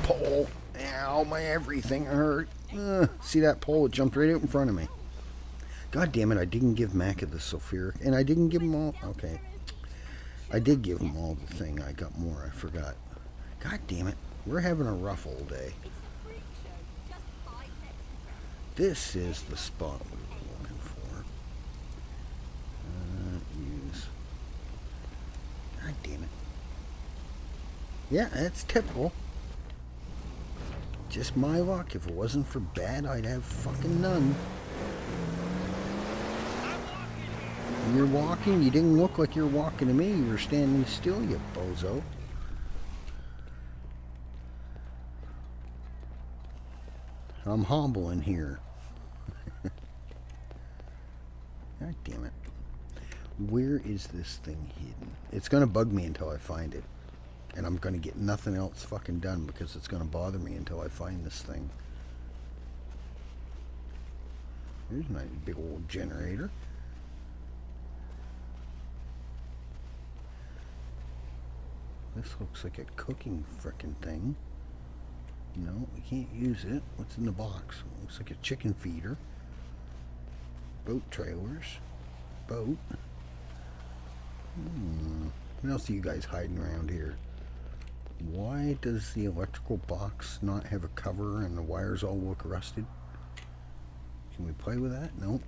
Pole. Ow, my everything hurt. See that pole? It jumped right out in front of me. God damn it, I didn't give Macca the sulfuric. And I didn't give him all. Okay. I did give him all the thing. I got more. I forgot. God damn it. We're having a rough old day. This is the spot we were looking for. Use. God damn it. Yeah, that's typical. Just my luck. If it wasn't for bad, I'd have fucking none. You're walking? You didn't look like you're walking to me. You were standing still, you bozo. I'm hobbling here. God damn it. Where is this thing hidden? It's going to bug me until I find it. And I'm going to get nothing else fucking done because it's going to bother me until I find this thing. Here's a nice big old generator. This looks like a cooking frickin' thing. No, we can't use it. What's in the box? Looks like a chicken feeder. Boat trailers. Boat. What else are you guys hiding around here? Why does the electrical box not have a cover and the wires all look rusted? Can we play with that? Nope.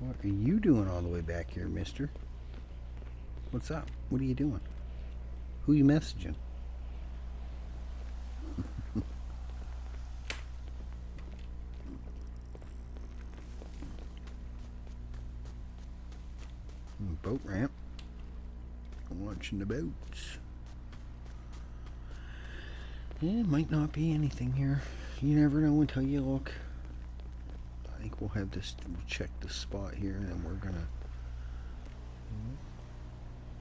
What are you doing all the way back here, mister? What's up? What are you doing? Who you messaging? Boat ramp. Watching the boats. Yeah, might not be anything here. You never know until you look. I think we'll have this, we'll check the spot here, and then we're gonna.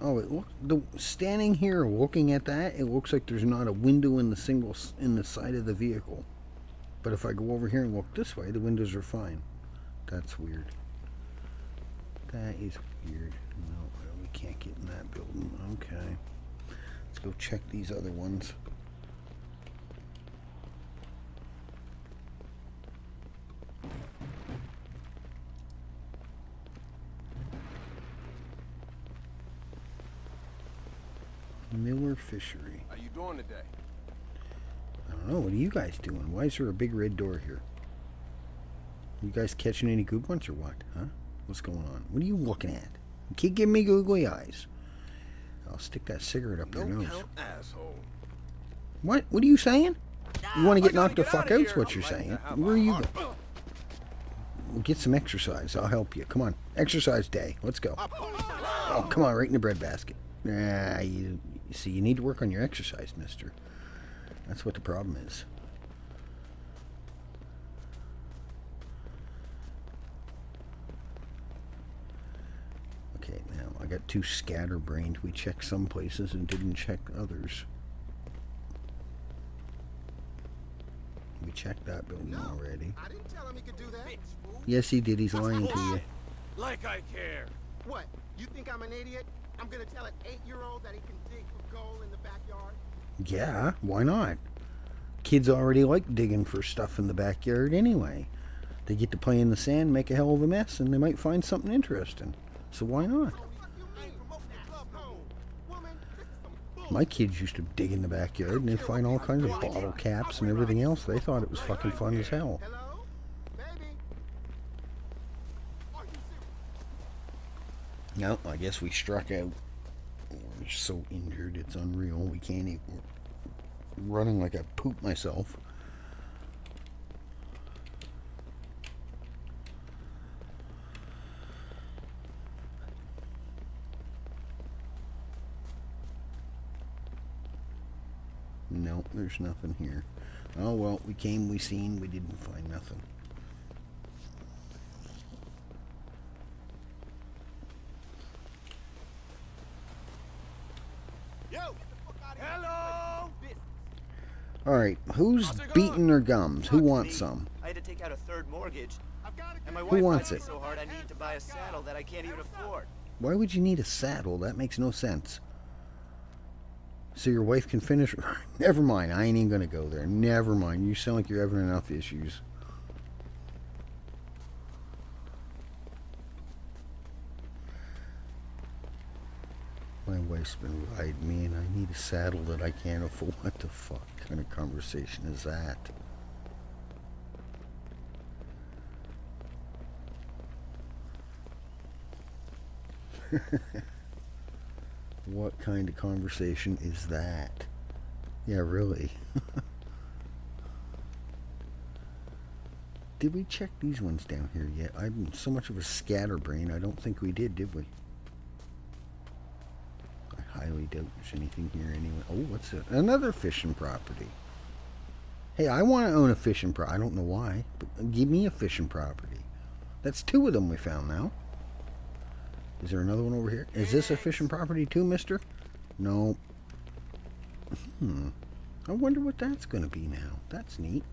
Oh, standing here looking at that, it looks like there's not a window in the side of the vehicle. But if I go over here and look this way, the windows are fine. That's weird. That is weird. No, we can't get in that building. Okay. Let's go check these other ones. Miller Fishery. How you doing today? I don't know. What are you guys doing? Why is there a big red door here? You guys catching any good ones or what? Huh? What's going on? What are you looking at? You keep giving me googly eyes. I'll stick that cigarette up your nose. Count, asshole. What? What are you saying? You want to get knocked the fuck out? Is what you're saying? Where are you going? We'll get some exercise. I'll help you. Come on. Exercise day. Let's go. Oh, come on. Right in the breadbasket. Nah, you see, you need to work on your exercise, mister. That's what the problem is. Okay, now I got too scatterbrained. We checked some places and didn't check others. We checked that building already. I didn't tell him he could do that. Yes, he did. He's lying to you. Like I care. What? You think I'm an idiot? I'm gonna tell an 8-year-old that he can dig for gold in the backyard? Yeah, why not? Kids already like digging for stuff in the backyard anyway. They get to play in the sand, make a hell of a mess, and they might find something interesting. So why not? My kids used to dig in the backyard and they'd find all kinds of bottle caps and everything else. They thought it was fucking fun as hell. Hello? Baby? Are you serious? No, I guess we struck out. We're so injured, it's unreal. We can't even. We're running like I pooped myself. No, there's nothing here. Oh well, we came, we seen, we didn't find nothing. Hello? Alright, who's beating their gums? Who wants some? I had to take out a third mortgage. And my Who wife wants fights it? me so hard I need to buy a saddle that I can't even afford. Why would you need a saddle? That makes no sense. So your wife can finish. Never mind. I ain't even gonna go there. Never mind. You sound like you're having enough issues. My wife's been riding me, and I need a saddle that I can't afford. What the fuck kind of conversation is that? What kind of conversation is that? Yeah, really. Did we check these ones down here yet? I'm so much of a scatterbrain, I don't think we did we? I highly doubt there's anything here anyway. Oh, what's it? Another fishing property. Hey, I want to own a fishing property. I don't know why, but give me a fishing property. That's 2 of them we found now. Is there another one over here? Is this a fishing property too, mister? No. I wonder what that's going to be now. That's neat.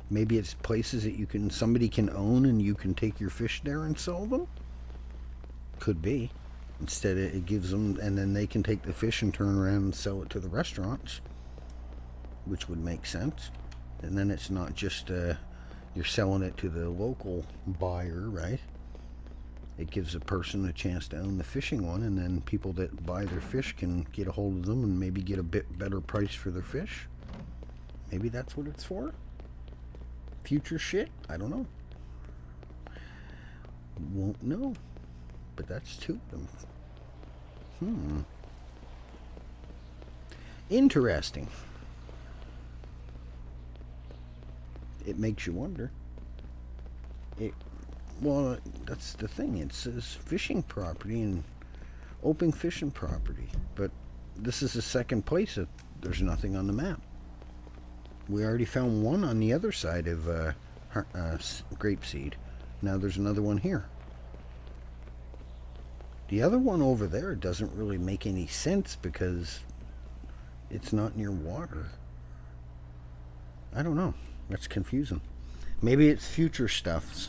Maybe it's places that somebody can own and you can take your fish there and sell them? Could be. Instead, it gives them, and then they can take the fish and turn around and sell it to the restaurants, which would make sense. And then it's not just you're selling it to the local buyer, right? It gives a person a chance to own the fishing one, and then people that buy their fish can get a hold of them and maybe get a bit better price for their fish. Maybe that's what it's for? Future shit? I don't know. Won't know. But that's two of them. Interesting. It makes you wonder. Well, that's the thing. It says fishing property and open fishing property. But this is the second place that there's nothing on the map. We already found one on the other side of Grapeseed. Now there's another one here. The other one over there doesn't really make any sense because it's not near water. I don't know. That's confusing. Maybe it's future stuff.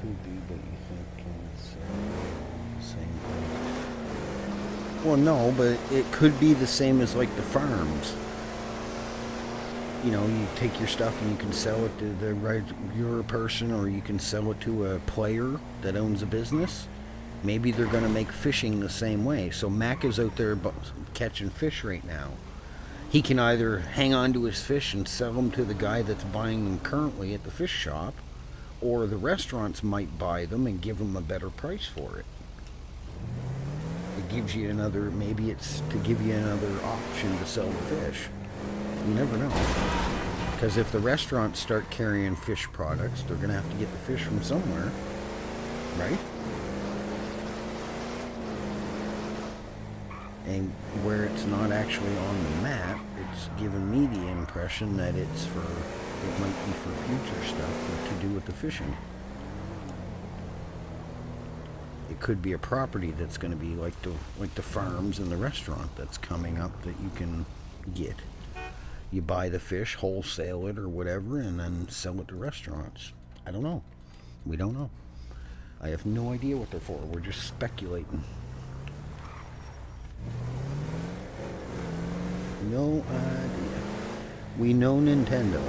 Could be, but you think it's the same thing. Well, no, but it could be the same as like the farms. You know, you take your stuff and you can sell it to the regular person, or you can sell it to a player that owns a business. Maybe they're going to make fishing the same way. So Mac is out there catching fish right now. He can either hang on to his fish and sell them to the guy that's buying them currently at the fish shop, or the restaurants might buy them and give them a better price for it. It gives you another, maybe it's to give you another option to sell the fish. You never know. Because if the restaurants start carrying fish products, they're going to have to get the fish from somewhere, right? And where it's not actually on the map, it's given me the impression that it might be for future stuff to do with the fishing. It could be a property that's going to be like the farms and the restaurant that's coming up that you can get. You buy the fish, wholesale it or whatever, and then sell it to restaurants. I don't know. We don't know. I have no idea what they're for. We're just speculating. No idea. We know Nintendo.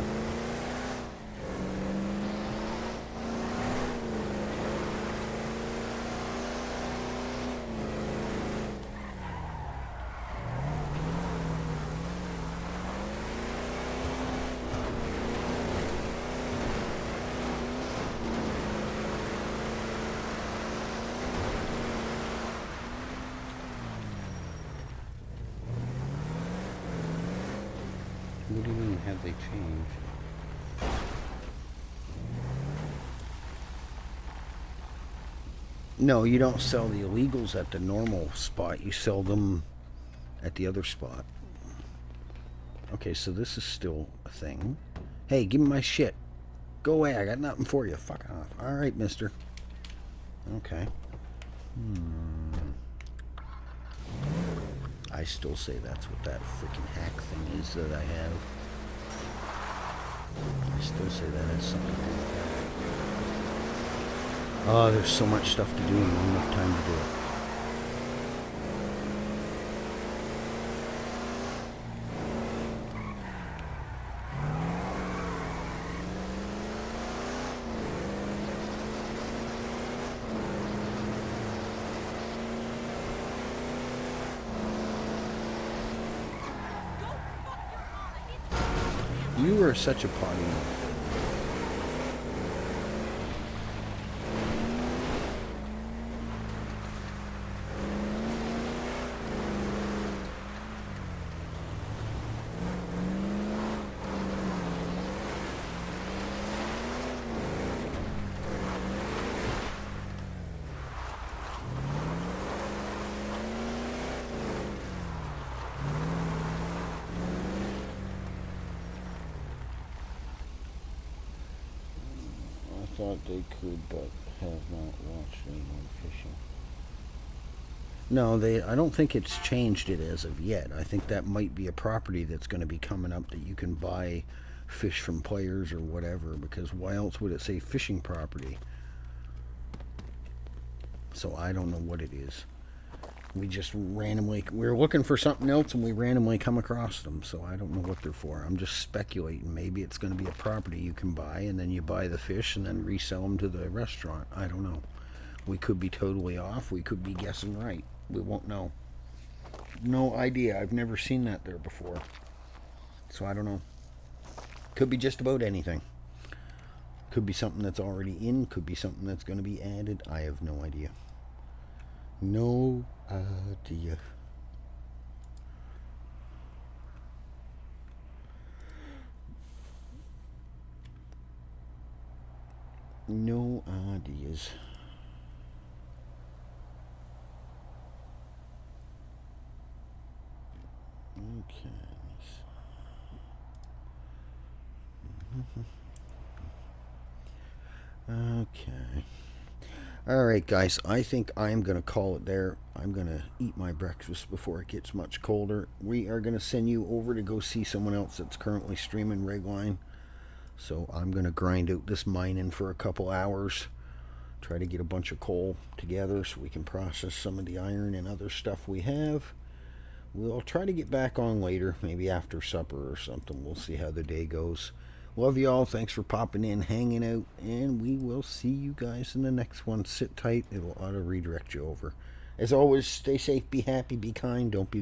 What do you mean, have they changed? No, you don't sell the illegals at the normal spot. You sell them at the other spot. Okay, so this is still a thing. Hey, give me my shit. Go away, I got nothing for you. Fuck off. Alright, mister. Okay. I still say that's what that freaking hack thing is that I have. I still say that has something to do with that. Oh, there's so much stuff to do and not enough time to do it. You are such a potty mouth. thought they could, but have not watched anyone fishing. No, I don't think it's changed it as of yet. I think that might be a property that's going to be coming up that you can buy fish from players or whatever, because why else would it say fishing property? So I don't know what it is. We just randomly, we're looking for something else and we randomly come across them, so I don't know what they're for. I'm just speculating. Maybe it's going to be a property you can buy, and then you buy the fish and then resell them to the restaurant. I don't know. We could be totally off. We could be guessing right. We won't know. No idea. I've never seen that there before, so I don't know. Could be just about anything. Could be something that's already in. Could be something that's going to be added. I have no idea. No idea. No ideas. Okay. Okay. Alright guys, I think I'm going to call it there. I'm going to eat my breakfast before it gets much colder. We are going to send you over to go see someone else that's currently streaming Redline. So I'm going to grind out this mining for a couple hours. Try to get a bunch of coal together so we can process some of the iron and other stuff we have. We'll try to get back on later, maybe after supper or something. We'll see how the day goes. Love you all. Thanks for popping in, hanging out, and we will see you guys in the next one. Sit tight. It'll auto redirect you over. As always, stay safe, be happy, be kind. Don't be